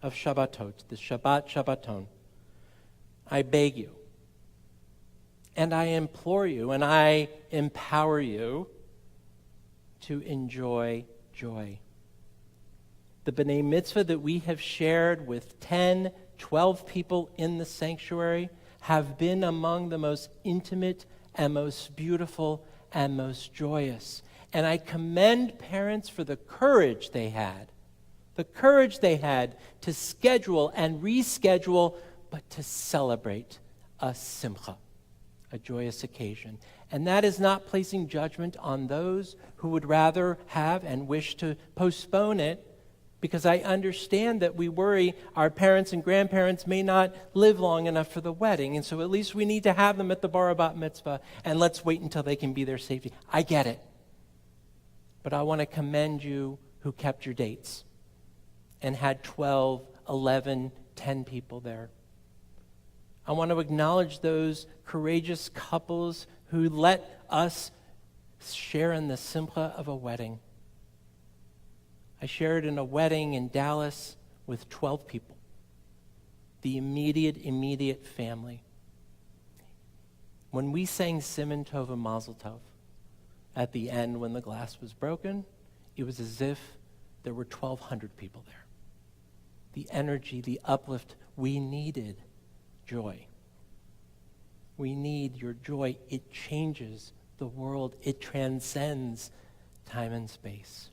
of Shabbatot, this Shabbat Shabbaton, I beg you, and I implore you, and I empower you to enjoy joy. The B'nai Mitzvah that we have shared with 10, 12 people in the sanctuary have been among the most intimate and most beautiful and most joyous. And I commend parents for the courage they had to schedule and reschedule, but to celebrate a simcha, a joyous occasion. And that is not placing judgment on those who would rather have and wish to postpone it, because I understand that we worry our parents and grandparents may not live long enough for the wedding, and so at least we need to have them at the bar bat mitzvah, and let's wait until they can be there safely. I get it. But I want to commend you who kept your dates and had 12, 11, 10 people there. I want to acknowledge those courageous couples who let us share in the simcha of a wedding. I shared in a wedding in Dallas with 12 people, the immediate family. When we sang Siman Tov and Mazel Tov at the end when the glass was broken, it was as if there were 1,200 people there. The energy, the uplift, we needed joy. We need your joy. It changes the world. It transcends time and space.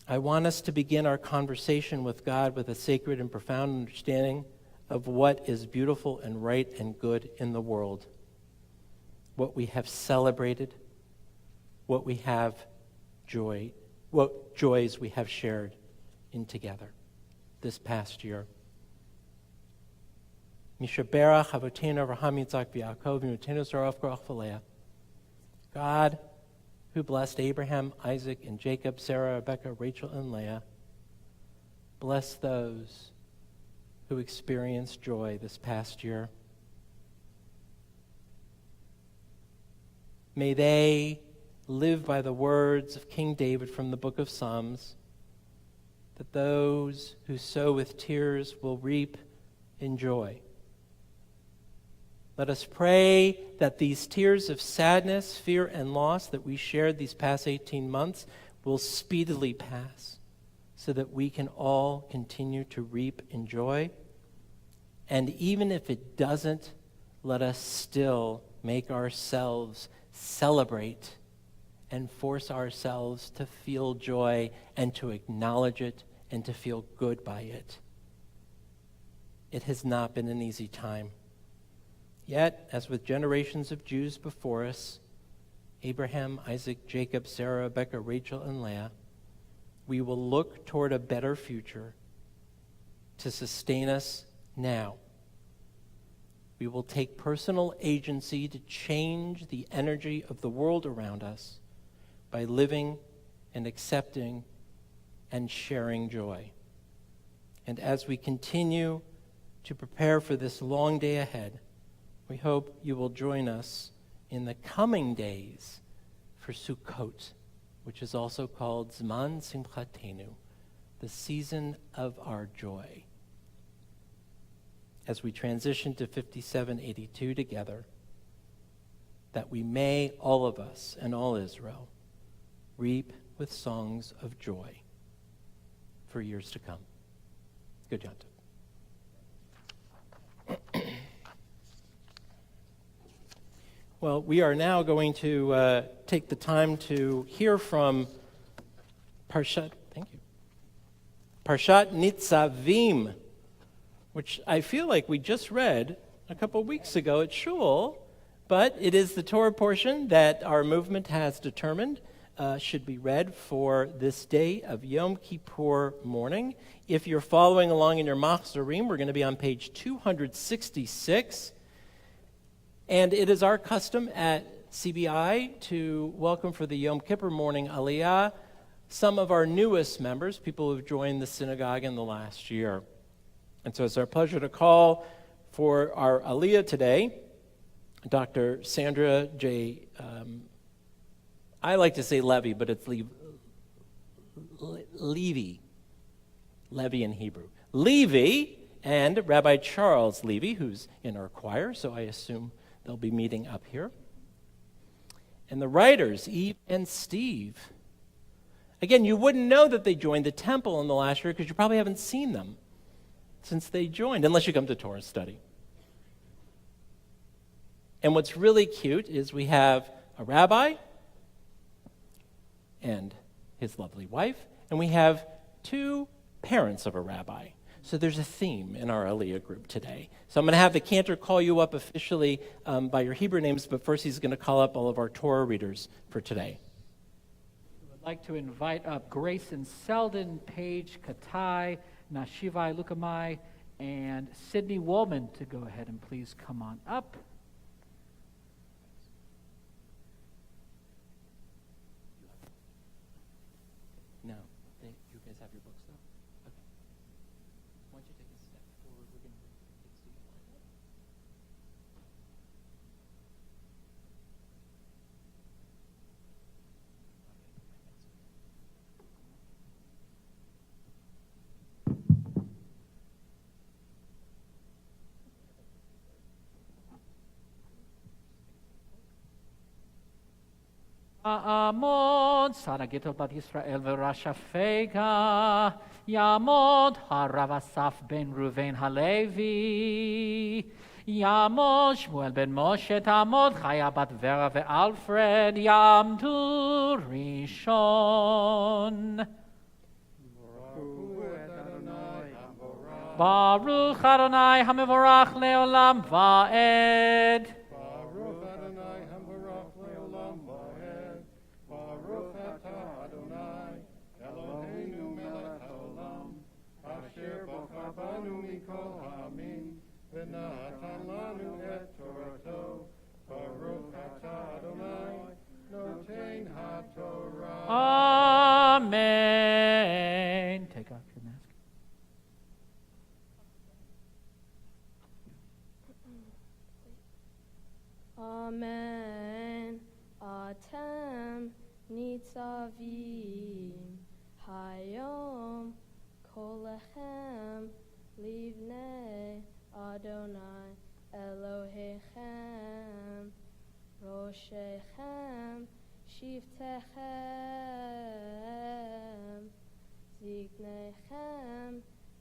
I want us to begin our conversation with God with a sacred and profound understanding of what is beautiful and right and good in the world, what we have celebrated, what we have joy, what joys we have shared in together this past year. Mishaberach Avotenu Avraham Yitzchak v'Yaakov v'Yimutenu Zarav Korach v'Leah. God, who blessed Abraham, Isaac, and Jacob, Sarah, Rebekah, Rachel, and Leah, bless those who experienced joy this past year. May they live by the words of King David from the book of Psalms, that those who sow with tears will reap in joy. Let us pray that these tears of sadness, fear, and loss that we shared these past 18 months will speedily pass, so that we can all continue to reap in joy. And even if it doesn't, let us still make ourselves celebrate and force ourselves to feel joy and to acknowledge it and to feel good by it. It has not been an easy time. Yet, as with generations of Jews before us, Abraham, Isaac, Jacob, Sarah, Rebekah, Rachel, and Leah, we will look toward a better future to sustain us now. We will take personal agency to change the energy of the world around us by living and accepting and sharing joy. And as we continue to prepare for this long day ahead, we hope you will join us in the coming days for Sukkot, which is also called Zman Simchatenu, the season of our joy. As we transition to 5782 together, that we may, all of us and all Israel, reap with songs of joy for years to come. Good Yom Tov. Well, we are now going to take the time to hear from Parshat Nitzavim, which I feel like we just read a couple weeks ago at Shul, but it is the Torah portion that our movement has determined should be read for this day of Yom Kippur morning. If you're following along in your Machzorim, we're going to be on page 266. And it is our custom at CBI to welcome for the Yom Kippur morning Aliyah some of our newest members, people who have joined the synagogue in the last year. And so it's our pleasure to call for our Aliyah today, Dr. Sandra J. I like to say Levy, but it's Levy. Levy in Hebrew. Levy and Rabbi Charles Levy, who's in our choir, so I assume they'll be meeting up here. And the writers, Eve and Steve. Again, you wouldn't know that they joined the temple in the last year because you probably haven't seen them since they joined, unless you come to Torah study. And what's really cute is we have a rabbi and his lovely wife, and we have two parents of a rabbi. So there's a theme in our Aliyah group today. So I'm going to have the cantor call you up officially by your Hebrew names, but first he's going to call up all of our Torah readers for today. I'd like to invite up Grayson Selden, Paige Katai, Nashivai Lukamai, and Sydney Woolman to go ahead and please come on up. No, you guys have your books though? Okay. Why don't you take a step forward? We're going to take Steve line up. Amod Sara Gittel Bat Yisrael v'Rasha Fega Yamod Harav Asaf ben Ruven Halevi Yamod Shmuel ben Moshe Tamod Chaya bat Vera ve'Alfred Yamdu Rishon Baruch Adonai HaMevorach Leolam Va'ed Amen. Take off your mask. Amen. Atem nitzavim hayom kolechem livnei Adonai Elohechem Roshechem Shiftechem Zignechem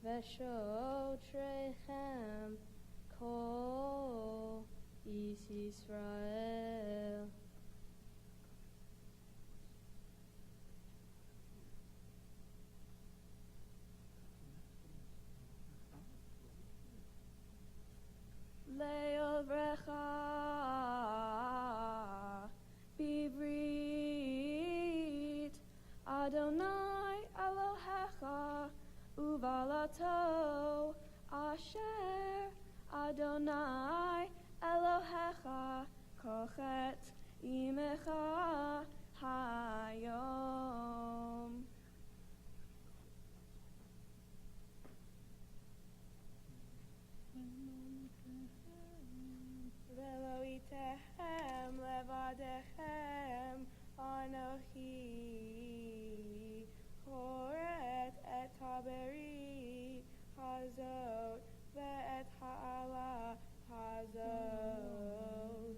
Veshotrechem Kol Is Yisrael. Leovrecha Bibrit Adonai Elohecha Uvalato Asher Adonai Elohecha Kochet Imecha Hayom. Veloitechem levadechem Anochi Koret et haberi hazot ve'et ha'ala hazot.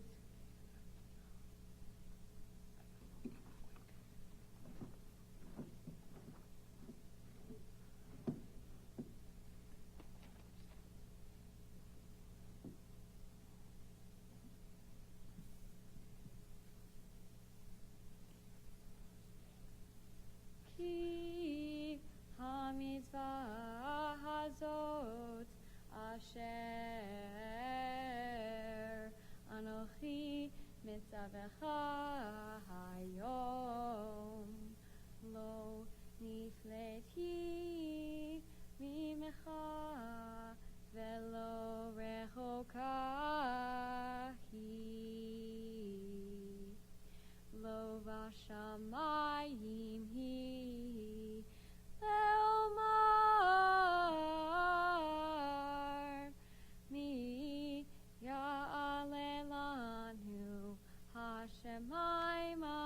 Ki hamitzvah hazot asher anochi mitzavecha hayom lo nifleti mimecha velo rechoka hi lo vashamayim hi leomar mi ya'alelanu hashemaima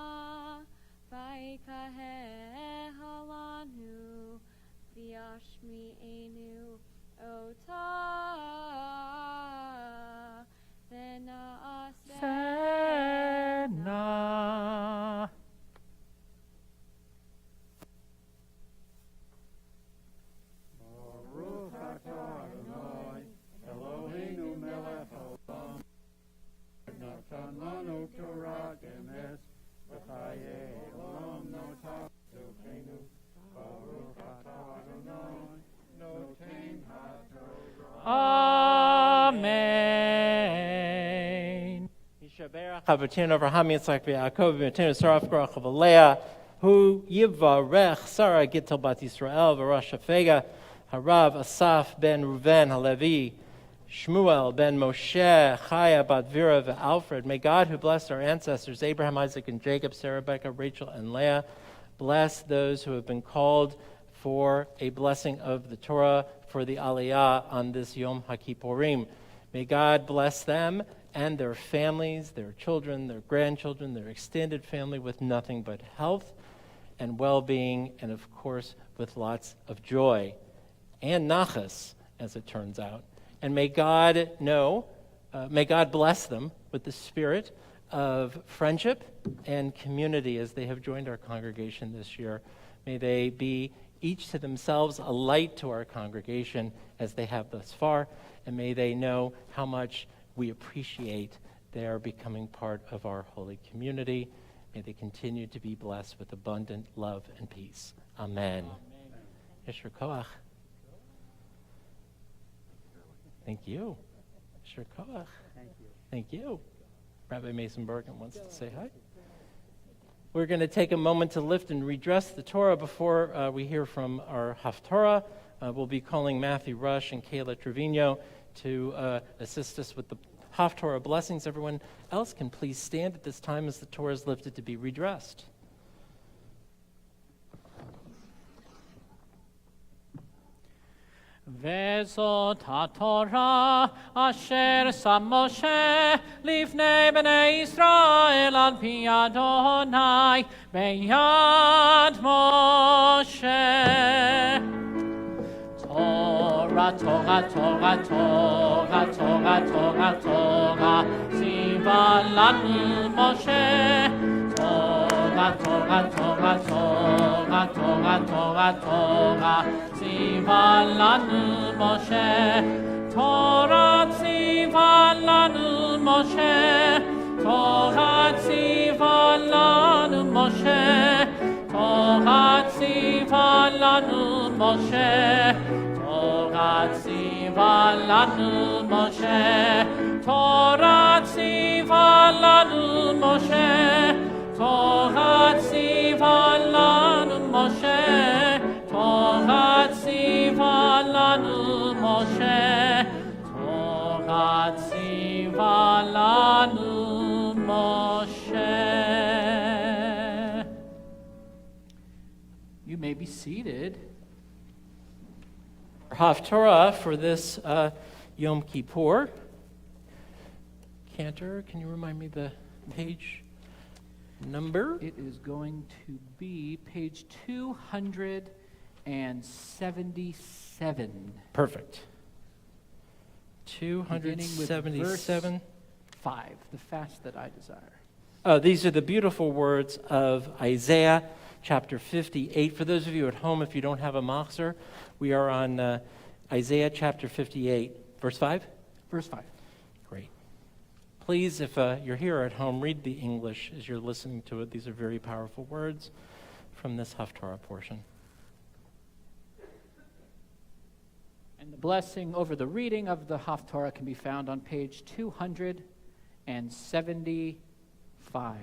vayikahehalanu v'yashmi'enu otai Chavotinu Avraham Yitzchak v'Yaakov v'Matenu Sarah Korach v'Aliyah Hu Yivarech Sarah Gittel Bat Yisrael v'Rosh Hafega Harav Asaf ben Ruven Halevi Shmuel ben Moshe Chaya Bat Vera v'Alfred. May God, who blessed our ancestors Abraham, Isaac, and Jacob, Sarah, Rebecca, Rachel, and Leah, bless those who have been called for a blessing of the Torah for the Aliyah on this Yom HaKippurim. May God bless them and their families, their children, their grandchildren, their extended family with nothing but health and well-being, and of course with lots of joy and nachas, as it turns out. And may God bless them with the spirit of friendship and community as they have joined our congregation this year. May they be each to themselves a light to our congregation as they have thus far, and may they know how much we appreciate their becoming part of our holy community. May they continue to be blessed with abundant love and peace. Amen. Yesher koach. Thank you. Yesher koach. Thank you. Rabbi Mason Bergen wants to say hi. We're going to take a moment to lift and redress the Torah before we hear from our Haftarah. We'll be calling Matthew Rush and Kehilah Trevino to assist us with the Haftarah blessings. Everyone else can please stand at this time as the Torah is lifted to be redressed. וזאת התורה אשר שם משה לפני בני ישראל על פי אדוני ביד משה. תורה, תורה, תורה, תורה, תורה, תורה, תורה, ציווה לנו משה. תורה, תורה, תורה, תורה, תורה, תורה, תורה, ציווה לנו משה. תורה ציווה לנו משה. תורה ציווה לנו משה. תורה ציווה לנו משה. תורה ציווה לנו משה. תורה ציווה לנו משה. תורה ציווה לנו משה. תורה ציווה לנו משה. תורה ציווה לנו משה. You may be seated. Haftarah for this Yom Kippur. Cantor, can you remind me the page number? It is going to be page 277. Perfect. Beginning with 277. verse 5, the fast that I desire. These are the beautiful words of Isaiah chapter 58. For those of you at home, if you don't have a machzor, we are on Isaiah chapter 58, verse 5. Verse 5. Great. Please, if you're here at home, read the English as you're listening to it. These are very powerful words from this Haftarah portion. And the blessing over the reading of the Haftarah can be found on page 275.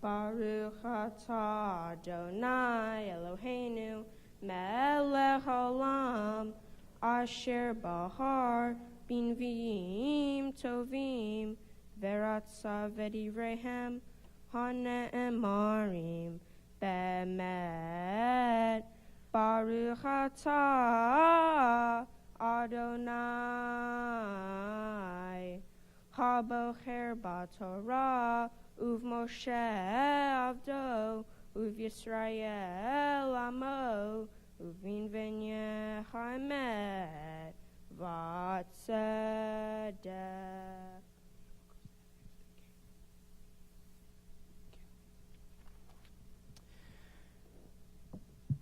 Baruch atah Adonai Eloheinu melech haolam asher bahar binviim tovim veratza v'divrehem hane'emarim be'emet. Baruch atah Adonai habocher b'Torah uv Moshe Avdo, uv Yisrael Amo, uvin venye Hamet Vatzedek.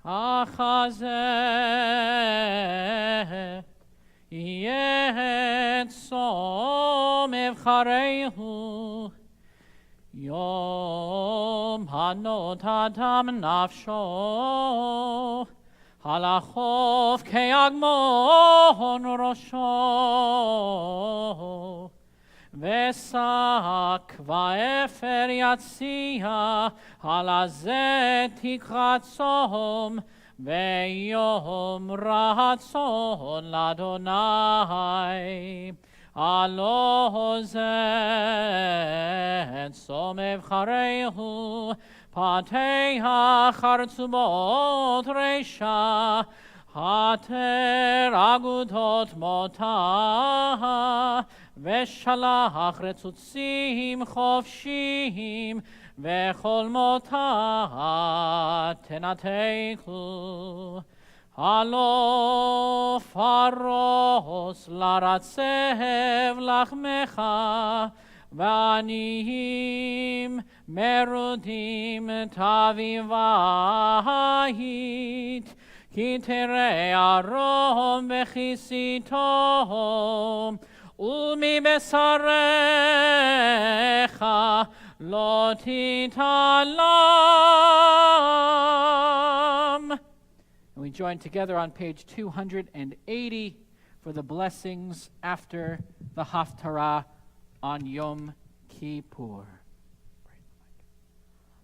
Achazeh yetzom evcharehu Yom hanot adam nafsho על החוף כאגמון ראשו, ושק ואפר יציע, על הזה תקרא צום, ויום רצון לאדוני. הלא זה צום אבחרהו, פתח חרצומות רשע, התר אגודות מותה, ושלח רצוצים חופשיים, וכל מותה תנתקו. הלא פרוס לרצב לחמך, ועניים מרודים תביא בית, כי תראה ערום וכיסיתו, ומבשריך לא תתעלם. And we join together on page 280 for the blessings after the Haftarah on Yom Kippur.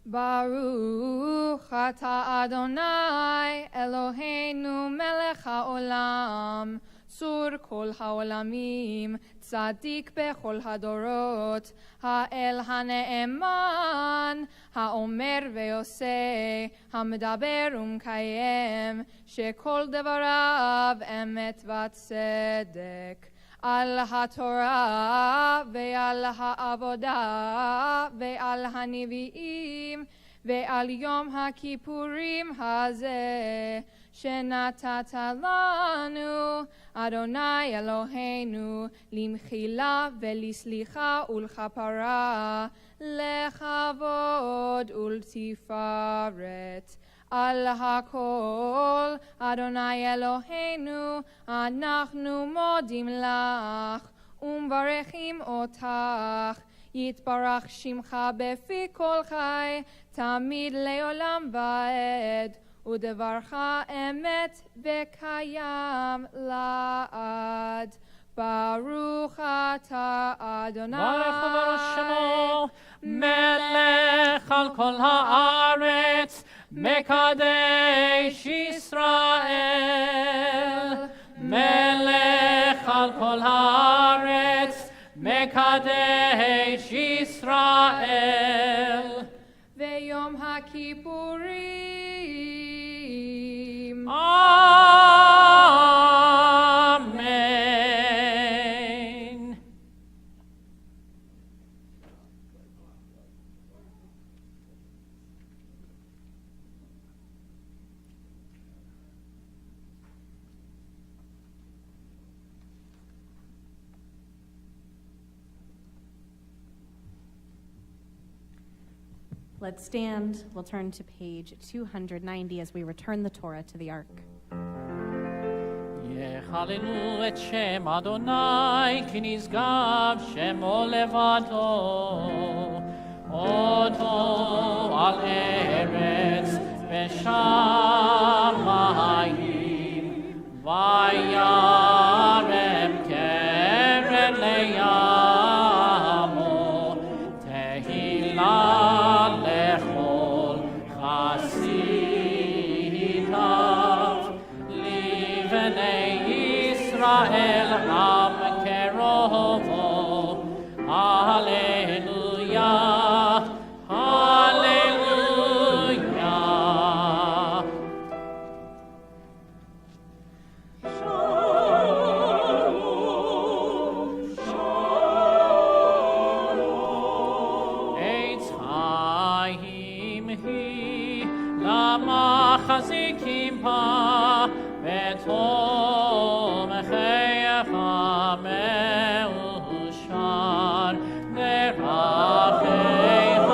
Baruch atah Adonai Eloheinu melech haolam, sur kol haolamim, tzadik bechol hadorot, ha'el hane'eman, ha'omer ve'oseh, ha'medaber u'mkayem, shekol devarav emet v'tzedek. על התורה ועל העבודה ועל הנביאים ועל יום הכיפורים הזה שנתת לנו, אדוני אלוהינו, למחילה ולסליחה ולכפרה, לכבוד ולתפארת. על הכל, אדוני אלוהינו, אנחנו מודים לך ומברכים אותך. יתברך שמך בפי כל חי, תמיד לעולם ועד, ודברך אמת וקיים לעד. ברוך אתה אדוני ברך וברוך שמו, מלך על כל הארץ, מקדש ישראל. מלך על כל הארץ, מקדש ישראל. ויום הכיפורים אמן. Let's stand. We'll turn to page 290 as we return the Torah to the Ark. יחללו את שם אדוני, כי נשגב שמו לבדו. אותו על ארץ ושמיים, וירם קרן לימו, תהילה לכל חסידיו, לבני ישראל עם קרובו. הללויה, הללויה. עץ חיים היא, למה חזיקים בה, ותומכיך מאושר, דרכיך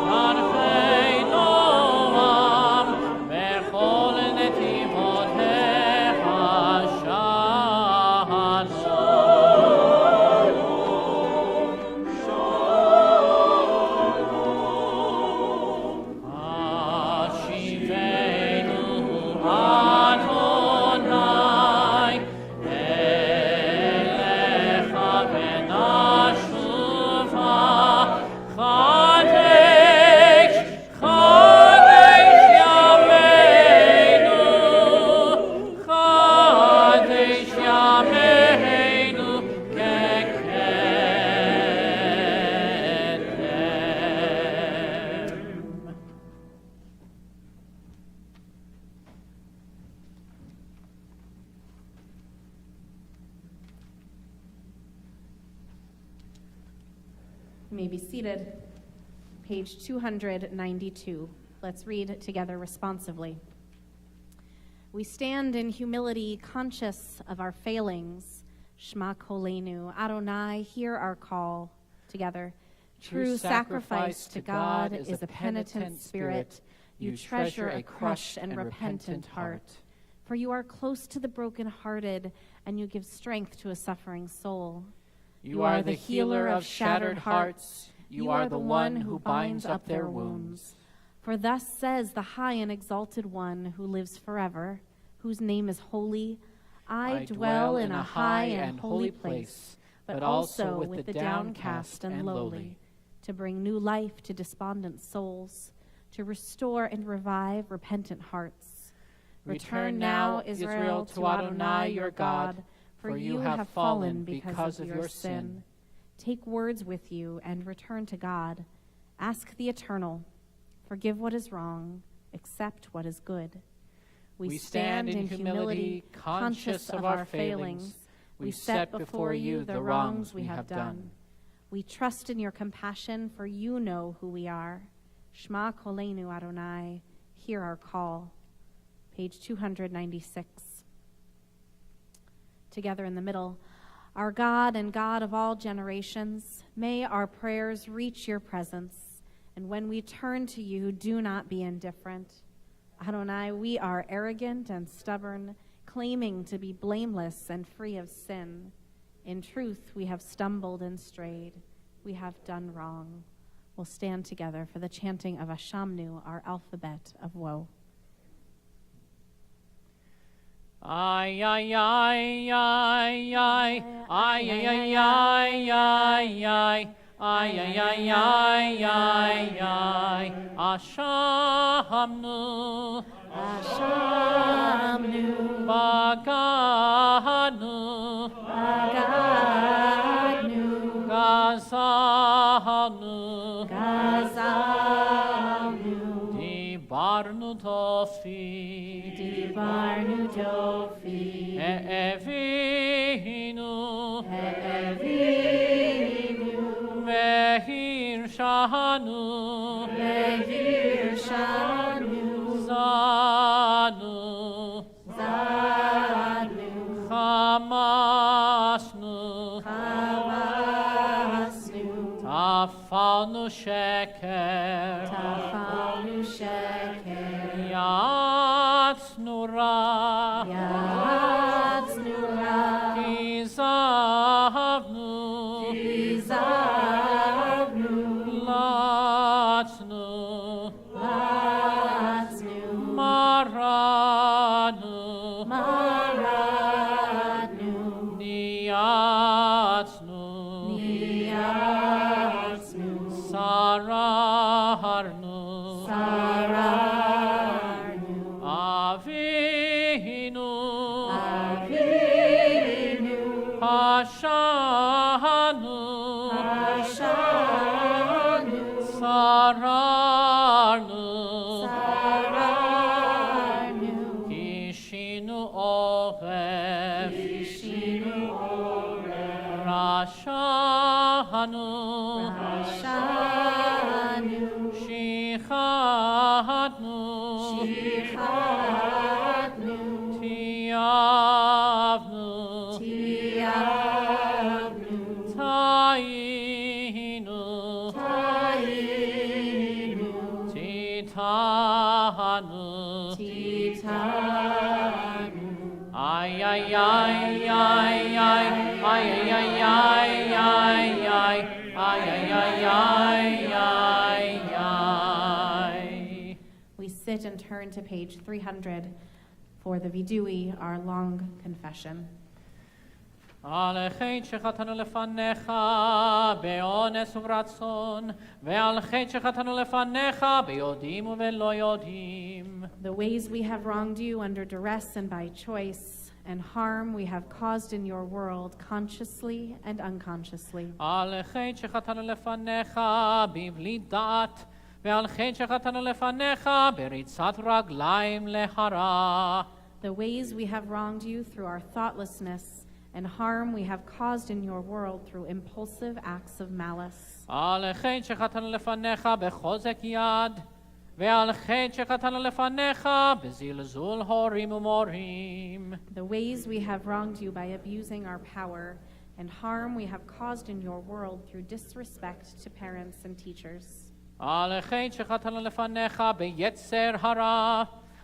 דרכי נועם, בכל נתיבותיך שלום. השיבנו You may be seated. Page 292. Let's read together responsively. We stand in humility, conscious of our failings. Shema Kolenu, Adonai, hear our call. Together. True sacrifice to God is a penitent spirit. You treasure a crushed and repentant heart. For you are close to the brokenhearted, and you give strength to a suffering soul. You are the healer of shattered hearts. You are the one who binds up their wounds. For thus says the high and exalted one who lives forever, whose name is holy. I dwell in a high and holy place, but also with the downcast and lowly, to bring new life to despondent souls, to restore and revive repentant hearts. Return now, Israel, to Adonai your God, for you have fallen because of your sin. Take words with you and return to God. Ask the Eternal. Forgive what is wrong, accept what is good. We stand in humility, conscious of our failings. We set before you the wrongs we have done. We trust in your compassion, for you know who we are. Shema Kolenu Adonai, hear our call. Page 296. Together in the middle. Our God and God of all generations, may our prayers reach your presence. And when we turn to you, do not be indifferent. Adonai, we are arrogant and stubborn, claiming to be blameless and free of sin. In truth, we have stumbled and strayed. We have done wrong. We'll stand together for the chanting of Ashamnu, our alphabet of woe. Ay, ay, ay, ay, ay, ay, ay, ay, ay, ay, ay. Ay, ay, ay, ay, ay, ay, Ashamnu, Ashamnu, Baganu, Baganu, Gazanu, Gazanu, Dibarnu Tofi, Dibarnu Tofi, Evinu, Evinu, Mehir Shanu, Mehir Shanu, Zanu, Zanu, Hamasnu, Hamasnu, Tafalnu Sheker, Tafalnu Sheker, Yatznu Ra, Yatznu Ra, Kizavnu, Kizavnu, Latznu, Latznu, Maranu, Maranu, Niatznu, Niatznu, Sararnu, Sararnu, Avinu, Avinu, Hashanu, Ashanu, Sararnu, Sararnu, Kishinu Orev, Ishinu Oreh, Rashanu, Ashanu, Shichatnu, Shichatnu, Tiavnu, Tiavnu, Tainu, Tainu, Titanu, Titanu, ay, ay, ay, ay, ay, ay, ay, ay, ay, ay, ay, ay, ay, ay. We sit and turn to page 300 for the Vidui, our long confession. על חטא שחטאנו לפניך באונס וברצון, ועל חטא שחטאנו לפניך ביודעים ובלא יודעים. The ways we have wronged you under duress and by choice, and harm we have caused in your world consciously and unconsciously. על חטא שחטאנו לפניך בבלי דעת, ועל חטא שחטאנו לפניך בריצת רגליים להרע. The ways we have wronged you through our thoughtlessness and harm we have caused in your world through impulsive acts of malice. על החטא שחטאנו לפניך בחוזק יד, ועל חטא שחטאנו לפניך בזלזול הורים ומורים. The ways we have wronged you by abusing our power, and harm we have caused in your world through disrespect to parents and teachers. על החטא שחטאנו לפניך ביצר הרע,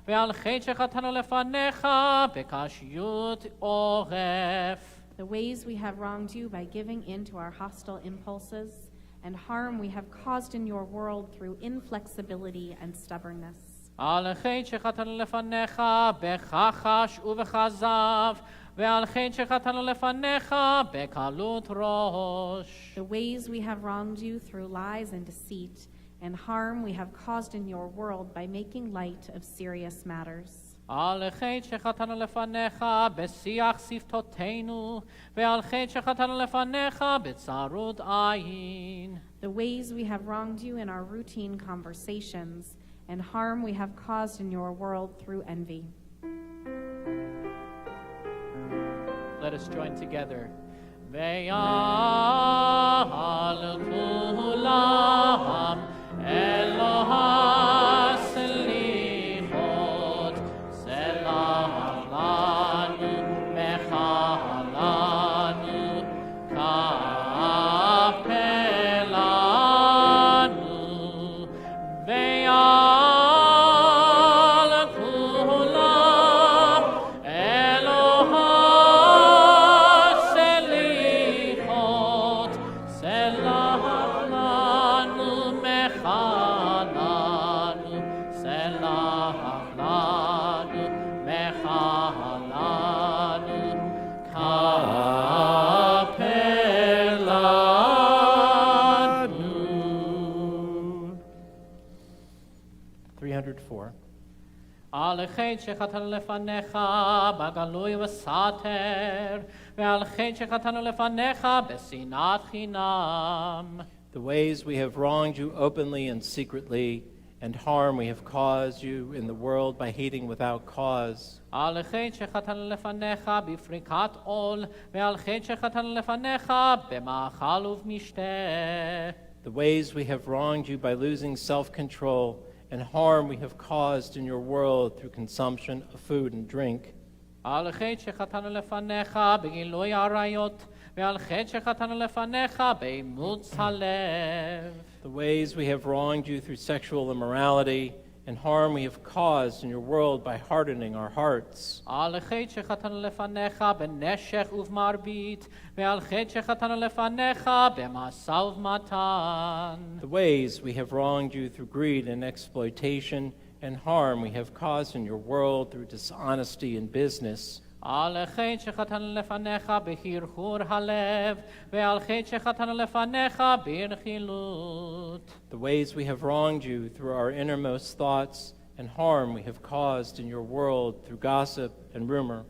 ועל חטא שחטאנו לפניך בקשיות עורף. The ways we have wronged you by giving in to our hostile impulses, and harm we have caused in your world through inflexibility and stubbornness. על החטא שחטאנו לפניך בכחש ובכזב, ועל חטא שחטאנו לפניך בקלות ראש. The ways we have wronged you through lies and deceit, and harm we have caused in your world by making light of serious matters. על החטא שחטאנו לפניך בשיח שפתותינו, ועל חטא שחטאנו לפניך בצרות עין. The ways we have wronged you in our routine conversations, and harm we have caused in your world through envy. Let us join together. Ve'al kulam Eloha selichot selah lanu mechalanu kapelanu ve'al kulam Eloha selichot selah lanu mechalanu selah lanu mechalanu kapelanu. 304. על החטא שחטאנו לפניך בגלוי וסתר, ועל חטא שחטאנו לפניך בשנאת חינם. The ways we have wronged you openly and secretly, and harm we have caused you in the world by hating without cause. על החטא שחטאנו לפניך בפריקת עול, ועל חטא שחטאנו לפניך במאכל ובמשתה. The ways we have wronged you by losing self-control, and harm we have caused in your world through consumption of food and drink. על החטא שחטאנו לפניך בגילוי עריות, ועל חטא שחטאנו לפניך באימוץ הלב. The ways we have wronged you through sexual immorality, and harm we have caused in your world by hardening our hearts. על החטא שחטאנו לפניך בנשך ובמרבית, ועל חטא שחטאנו לפניך במשא ובמתן. The ways we have wronged you through greed and exploitation, and harm we have caused in your world through dishonesty in business. על החטא שחטאנו לפניך בחרחור הלב, ועל חטא שחטאנו לפניך ברכילות. The ways we have wronged you through our innermost thoughts, and harm we have caused in your world through gossip and rumor.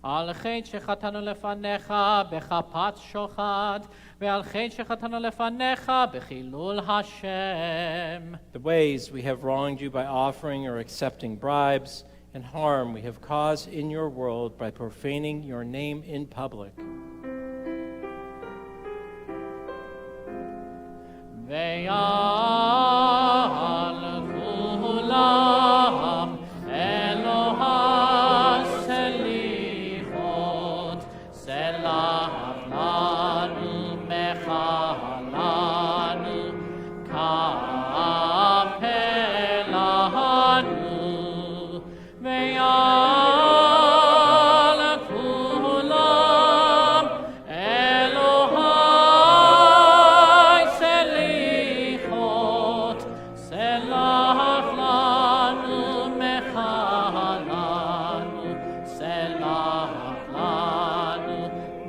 על חטא שחטאנו לפניך בחפת שוחד, ועל חטא שחטאנו לפניך בחילול השם. The ways we have wronged you by offering or accepting bribes, and harm we have caused in your world by profaning your name in public. Ve'al kulam Eloha selichot selah lanu mechalanu kapelanu. Ve'al kulam Eloha selichot selah lanu mechalanu selah lanu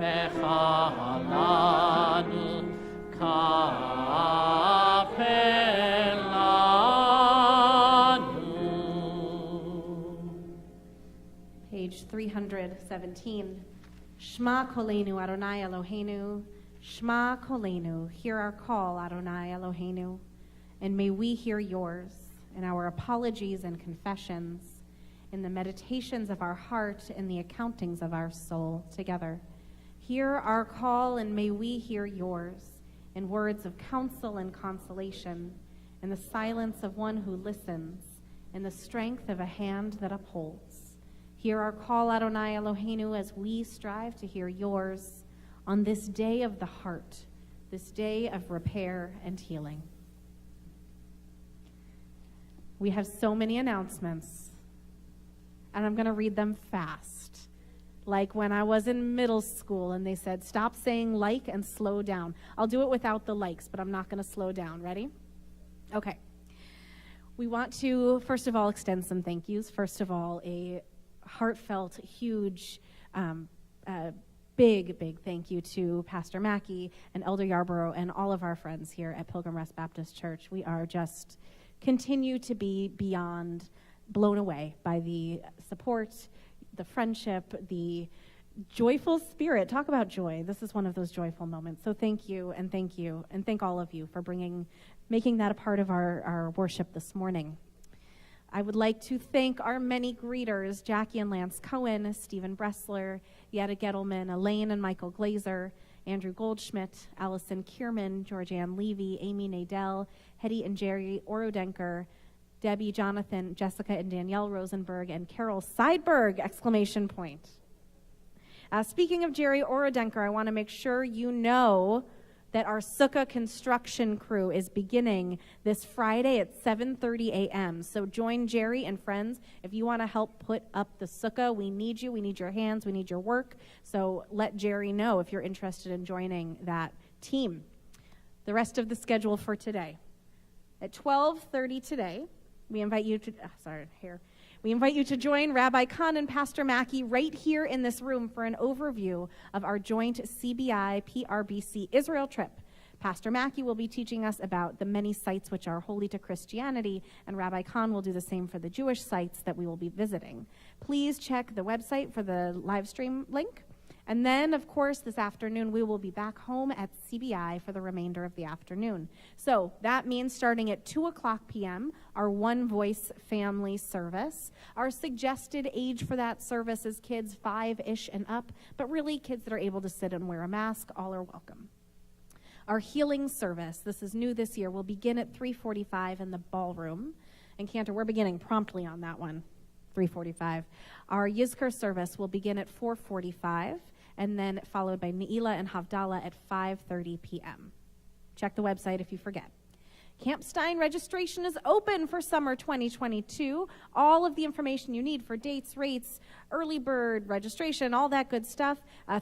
mechalanu kapelanu. Page 317. Shema Kolenu Adonai Eloheinu. Shema Kolenu. Hear our call, Adonai Eloheinu. And may we hear yours in our apologies and confessions, in the meditations of our heart, in the accountings of our soul together. Hear our call, and may we hear yours, in words of counsel and consolation, in the silence of one who listens, in the strength of a hand that upholds. Hear our call, Adonai Eloheinu, as we strive to hear yours on this day of the heart, this day of repair and healing. We have so many announcements, and I'm going to read them fast. Like when I was in middle school and they said, stop saying like and slow down. I'll do it without the likes, but I'm not going to slow down. Ready? Okay. We want to, first of all, extend some thank yous. First of all, a heartfelt, huge, big thank you to Pastor Mackey and Elder Yarborough and all of our friends here at Pilgrim Rest Baptist Church. We are just continue to be beyond blown away by the support, the friendship, the joyful spirit. Talk about joy. This is one of those joyful moments. So thank you, and thank all of you for making that a part of our worship this morning. I would like to thank our many greeters, Jackie and Lance Cohen, Stephen Bressler, Yetta Gettelman, Elaine and Michael Glazer, Andrew Goldschmidt, Allison Kierman, Georgianne Levy, Amy Nadell, Hetty and Jerry Orodenker, Debbie, Jonathan, Jessica, and Danielle Rosenberg, and Carol Seidberg, exclamation point. Speaking of Jerry Orodenker, I want to make sure you know that our sukkah construction crew is beginning this Friday at 7:30 a.m. So join Jerry and friends. If you want to help put up the sukkah, we need you. We need your hands. We need your work. So let Jerry know if you're interested in joining that team. The rest of the schedule for today. At 12:30 today, we invite you to join Rabbi Khan and Pastor Mackey right here in this room for an overview of our joint CBI-PRBC Israel trip. Pastor Mackey will be teaching us about the many sites which are holy to Christianity, and Rabbi Khan will do the same for the Jewish sites that we will be visiting. Please check the website for the live stream link. And then, of course, this afternoon, we will be back home at CBI for the remainder of the afternoon. So that means starting at 2 o'clock p.m., our One Voice family service. Our suggested age for that service is kids 5-ish and up, but really kids that are able to sit and wear a mask, all are welcome. Our healing service, this is new this year, will begin at 3:45 in the ballroom. And Cantor, we're beginning promptly on that one, 3:45. Our Yizkor service will begin at 4:45. And then followed by Ne'ilah and Havdalah at 5:30 p.m. Check the website if you forget. Camp Stein registration is open for summer 2022. All of the information you need for dates, rates, early bird registration, all that good stuff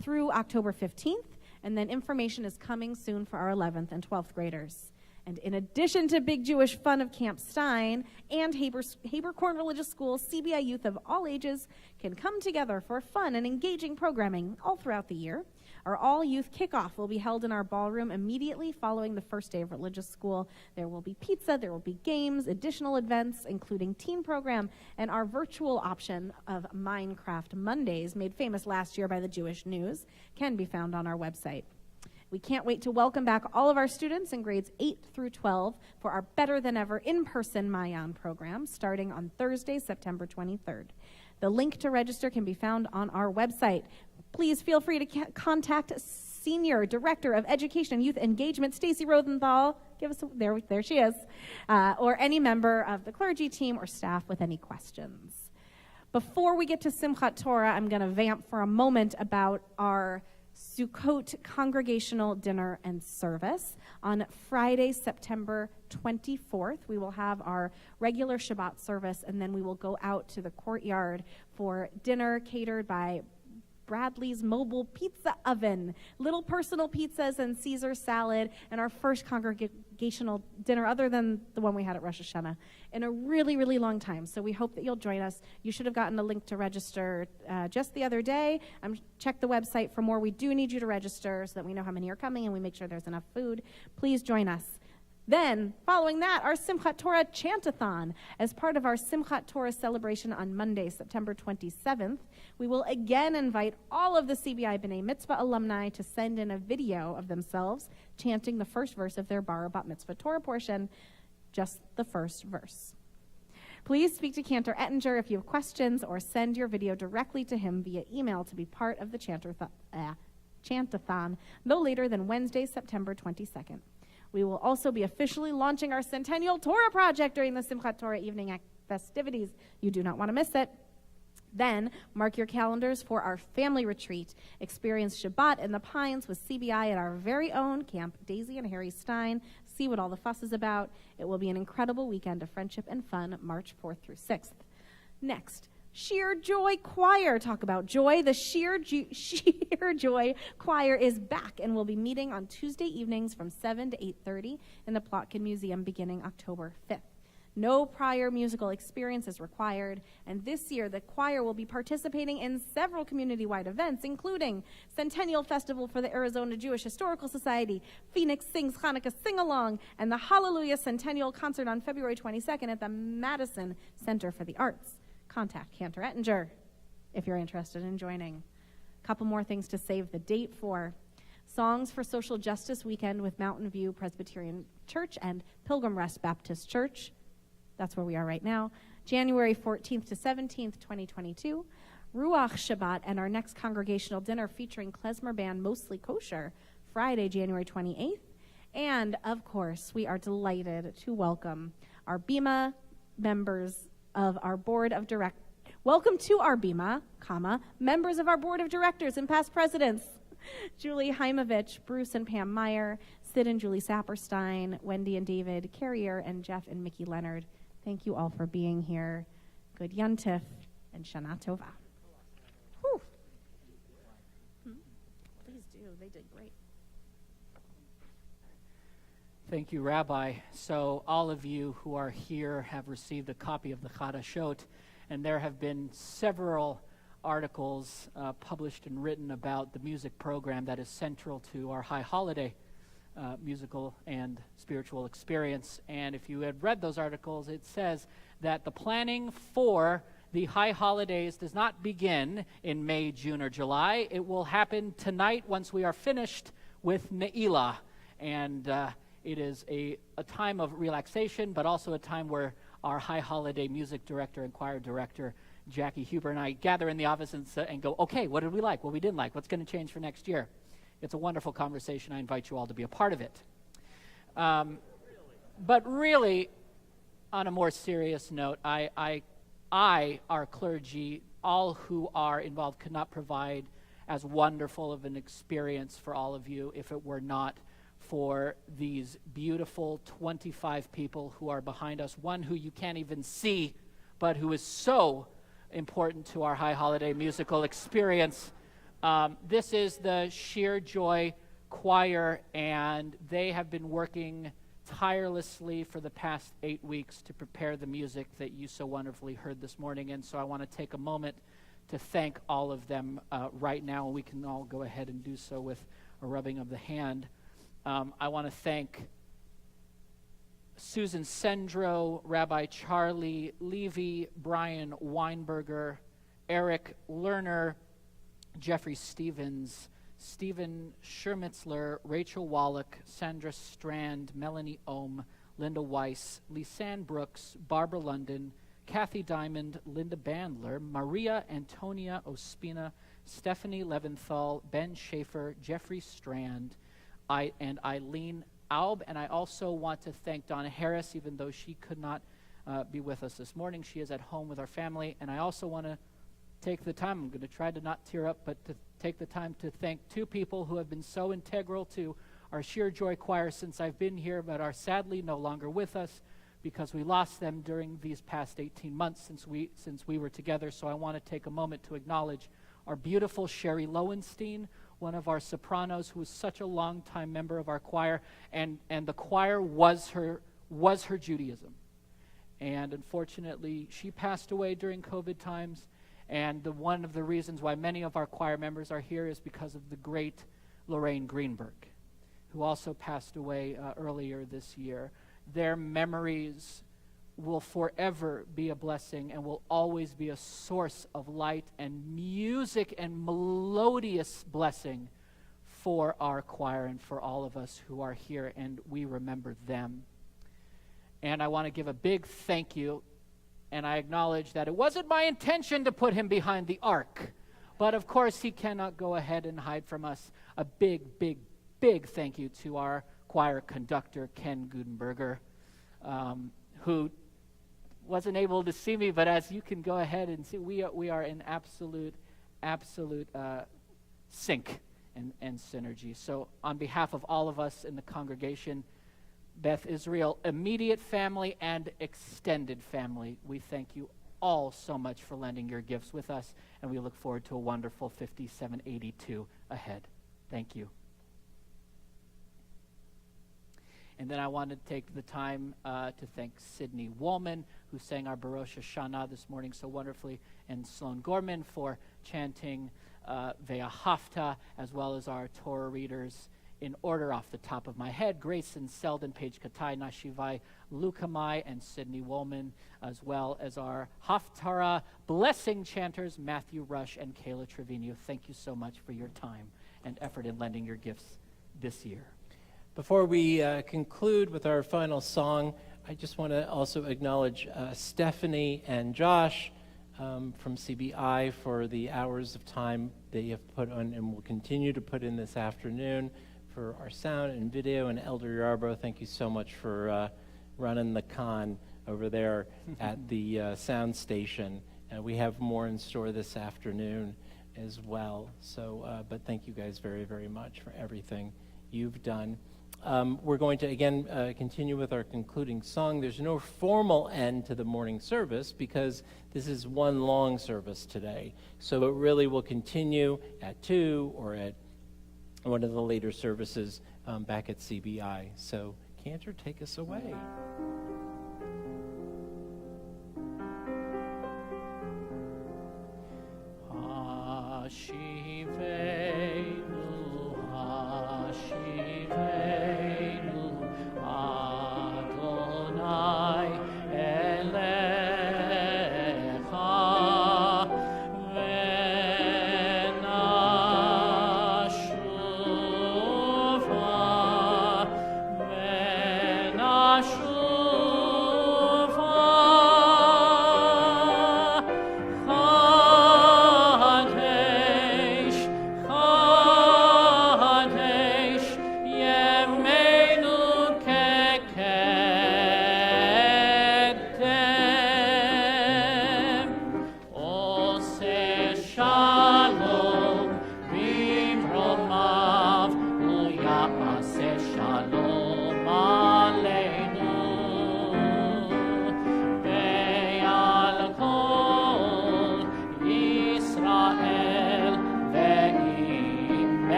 through October 15th. And then information is coming soon for our 11th and 12th graders. And in addition to Big Jewish Fun of Camp Stein and Haber Corn Religious School, CBI youth of all ages can come together for fun and engaging programming all throughout the year. Our all-youth kickoff will be held in our ballroom immediately following the first day of religious school. There will be pizza, there will be games, additional events, including teen program, and our virtual option of Minecraft Mondays, made famous last year by the Jewish News, can be found on our website. We can't wait to welcome back all of our students in grades 8 through 12 for our Better Than Ever in-person Mayan program starting on Thursday, September 23rd. The link to register can be found on our website. Please feel free to contact Senior Director of Education and Youth Engagement, Stacy Rosenthal. There she is. Or any member of the clergy team or staff with any questions. Before we get to Simchat Torah, I'm going to vamp for a moment about our Sukkot Congregational Dinner and Service. On Friday, September 24th, we will have our regular Shabbat service, and then we will go out to the courtyard for dinner catered by Bradley's Mobile Pizza Oven, little personal pizzas and Caesar salad, and our first congregational dinner, other than the one we had at Rosh Hashanah, in a really, really long time. So we hope that you'll join us. You should have gotten a link to register just the other day. Check the website for more. We do need you to register so that we know how many are coming and we make sure there's enough food. Please join us. Then, following that, our Simchat Torah Chantathon. As part of our Simchat Torah celebration on Monday, September 27th, we will again invite all of the CBI B'nai Mitzvah alumni to send in a video of themselves chanting the first verse of their Bar Bat Mitzvah Torah portion, just the first verse. Please speak to Cantor Ettinger if you have questions, or send your video directly to him via email to be part of the Chantathon no later than Wednesday, September 22nd. We will also be officially launching our Centennial Torah Project during the Simchat Torah evening festivities. You do not want to miss it. Then, mark your calendars for our family retreat. Experience Shabbat in the Pines with CBI at our very own Camp Daisy and Harry Stein. See what all the fuss is about. It will be an incredible weekend of friendship and fun, March 4th through 6th. Next, Sheer Joy Choir. Talk about joy. The Sheer Joy Choir is back and will be meeting on Tuesday evenings from 7 to 8:30 in the Plotkin Museum beginning October 5th. No prior musical experience is required, and this year the choir will be participating in several community-wide events, including Centennial Festival for the Arizona Jewish Historical Society, Phoenix Sings Hanukkah Sing-Along, and the Hallelujah Centennial Concert on February 22nd at the Madison Center for the Arts. Contact Cantor Ettinger if you're interested in joining. A couple more things to save the date for. Songs for Social Justice Weekend with Mountain View Presbyterian Church and Pilgrim Rest Baptist Church. That's where we are right now. January 14th to 17th, 2022. Ruach Shabbat and our next congregational dinner featuring klezmer band Mostly Kosher, Friday, January 28th. And, of course, we are delighted to welcome our BIMA members of our board of directors. Welcome to our BIMA, members of our board of directors and past presidents. Julie Heimovich, Bruce and Pam Meyer, Sid and Julie Saperstein, Wendy and David Carrier, and Jeff and Mickey Leonard. Thank you all for being here. Good Yontif and Shana Tova. Whew. Please do. They did great. Thank you, Rabbi. So all of you who are here have received a copy of the Chadashot, and there have been several articles published and written about the music program that is central to our high holiday musical and spiritual experience. And if you had read those articles, it says that the planning for the high holidays does not begin in May, June, or July. It will happen tonight once we are finished with Ne'ilah. And it is a time of relaxation, but also a time where our high holiday music director and choir director, Jackie Huber, and I gather in the office and go, okay, what did we like? What we didn't like? What's going to change for next year? It's a wonderful conversation. I invite you all to be a part of it. But really, on a more serious note, our clergy, all who are involved, could not provide as wonderful of an experience for all of you if it were not for these beautiful 25 people who are behind us, one who you can't even see, but who is so important to our high holiday musical experience. This is the Sheer Joy Choir, and they have been working tirelessly for the past 8 weeks to prepare the music that you so wonderfully heard this morning. And so I want to take a moment to thank all of them right now, and we can all go ahead and do so with a rubbing of the hand. I want to thank Susan Sendro, Rabbi Charlie Levy, Brian Weinberger, Eric Lerner, Jeffrey Stevens, Stephen Schermitzler, Rachel Wallach, Sandra Strand, Melanie Ohm, Linda Weiss, Lisanne Brooks, Barbara London, Kathy Diamond, Linda Bandler, Maria Antonia Ospina, Stephanie Leventhal, Ben Schaefer, Jeffrey Strand, and Eileen Aub. And I also want to thank Donna Harris, even though she could not be with us this morning. She is at home with our family. And I also want to take the time, I'm going to try to not tear up, but to take the time to thank two people who have been so integral to our Sheer Joy Choir since I've been here, but are sadly no longer with us because we lost them during these past 18 months since we were together. So I want to take a moment to acknowledge our beautiful Sherry Lowenstein, one of our sopranos who was such a long-time member of our choir, and the choir was her Judaism. And unfortunately, she passed away during COVID times, and one of the reasons why many of our choir members are here is because of the great Lorraine Greenberg, who also passed away earlier this year. Their memories will forever be a blessing and will always be a source of light and music and melodious blessing for our choir and for all of us who are here, and we remember them. And I want to give a big thank you, and I acknowledge that it wasn't my intention to put him behind the ark, But of course, he cannot go ahead and hide from us. A big, big, big thank you to our choir conductor, Ken Gutenberger, who wasn't able to see me, but as you can go ahead and see, we are in absolute sync and synergy. So on behalf of all of us in the Congregation Beth Israel, immediate family and extended family, we thank you all so much for lending your gifts with us, and we look forward to a wonderful 5782 ahead. Thank you. And then I want to take the time to thank Sydney Woolman, who sang our Barosh Hashanah this morning so wonderfully, and Sloan Gorman for chanting Vea Haftarah, as well as our Torah readers in order off the top of my head: Grayson Selden, Paige Katai, Nashivai Lukamai, and Sydney Woolman, as well as our Haftarah blessing chanters, Matthew Rush and Kehilah Trevino. Thank you so much for your time and effort in lending your gifts this year. Before we conclude with our final song, I just want to also acknowledge Stephanie and Josh from CBI for the hours of time they have put on and will continue to put in this afternoon for our sound and video. And Elder Yarbrough, thank you so much for running the con over there at the sound station. We have more in store this afternoon as well. So, but thank you guys very, very much for everything you've done. We're going to, again, continue with our concluding song. There's no formal end to the morning service because this is one long service today. So it really will continue at 2 or at one of the later services back at CBI. So Cantor, take us away.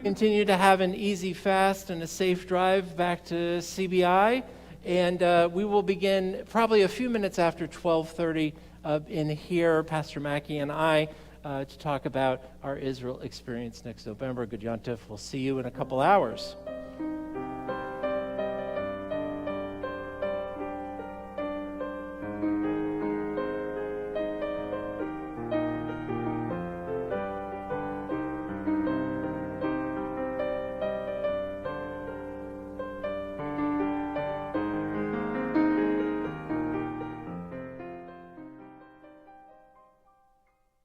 Continue to have an easy fast and a safe drive back to CBI, and we will begin probably a few minutes after 12:30 in here, Pastor Mackey and I, to talk about our Israel experience next November. Good Yontif. We'll see you in a couple hours.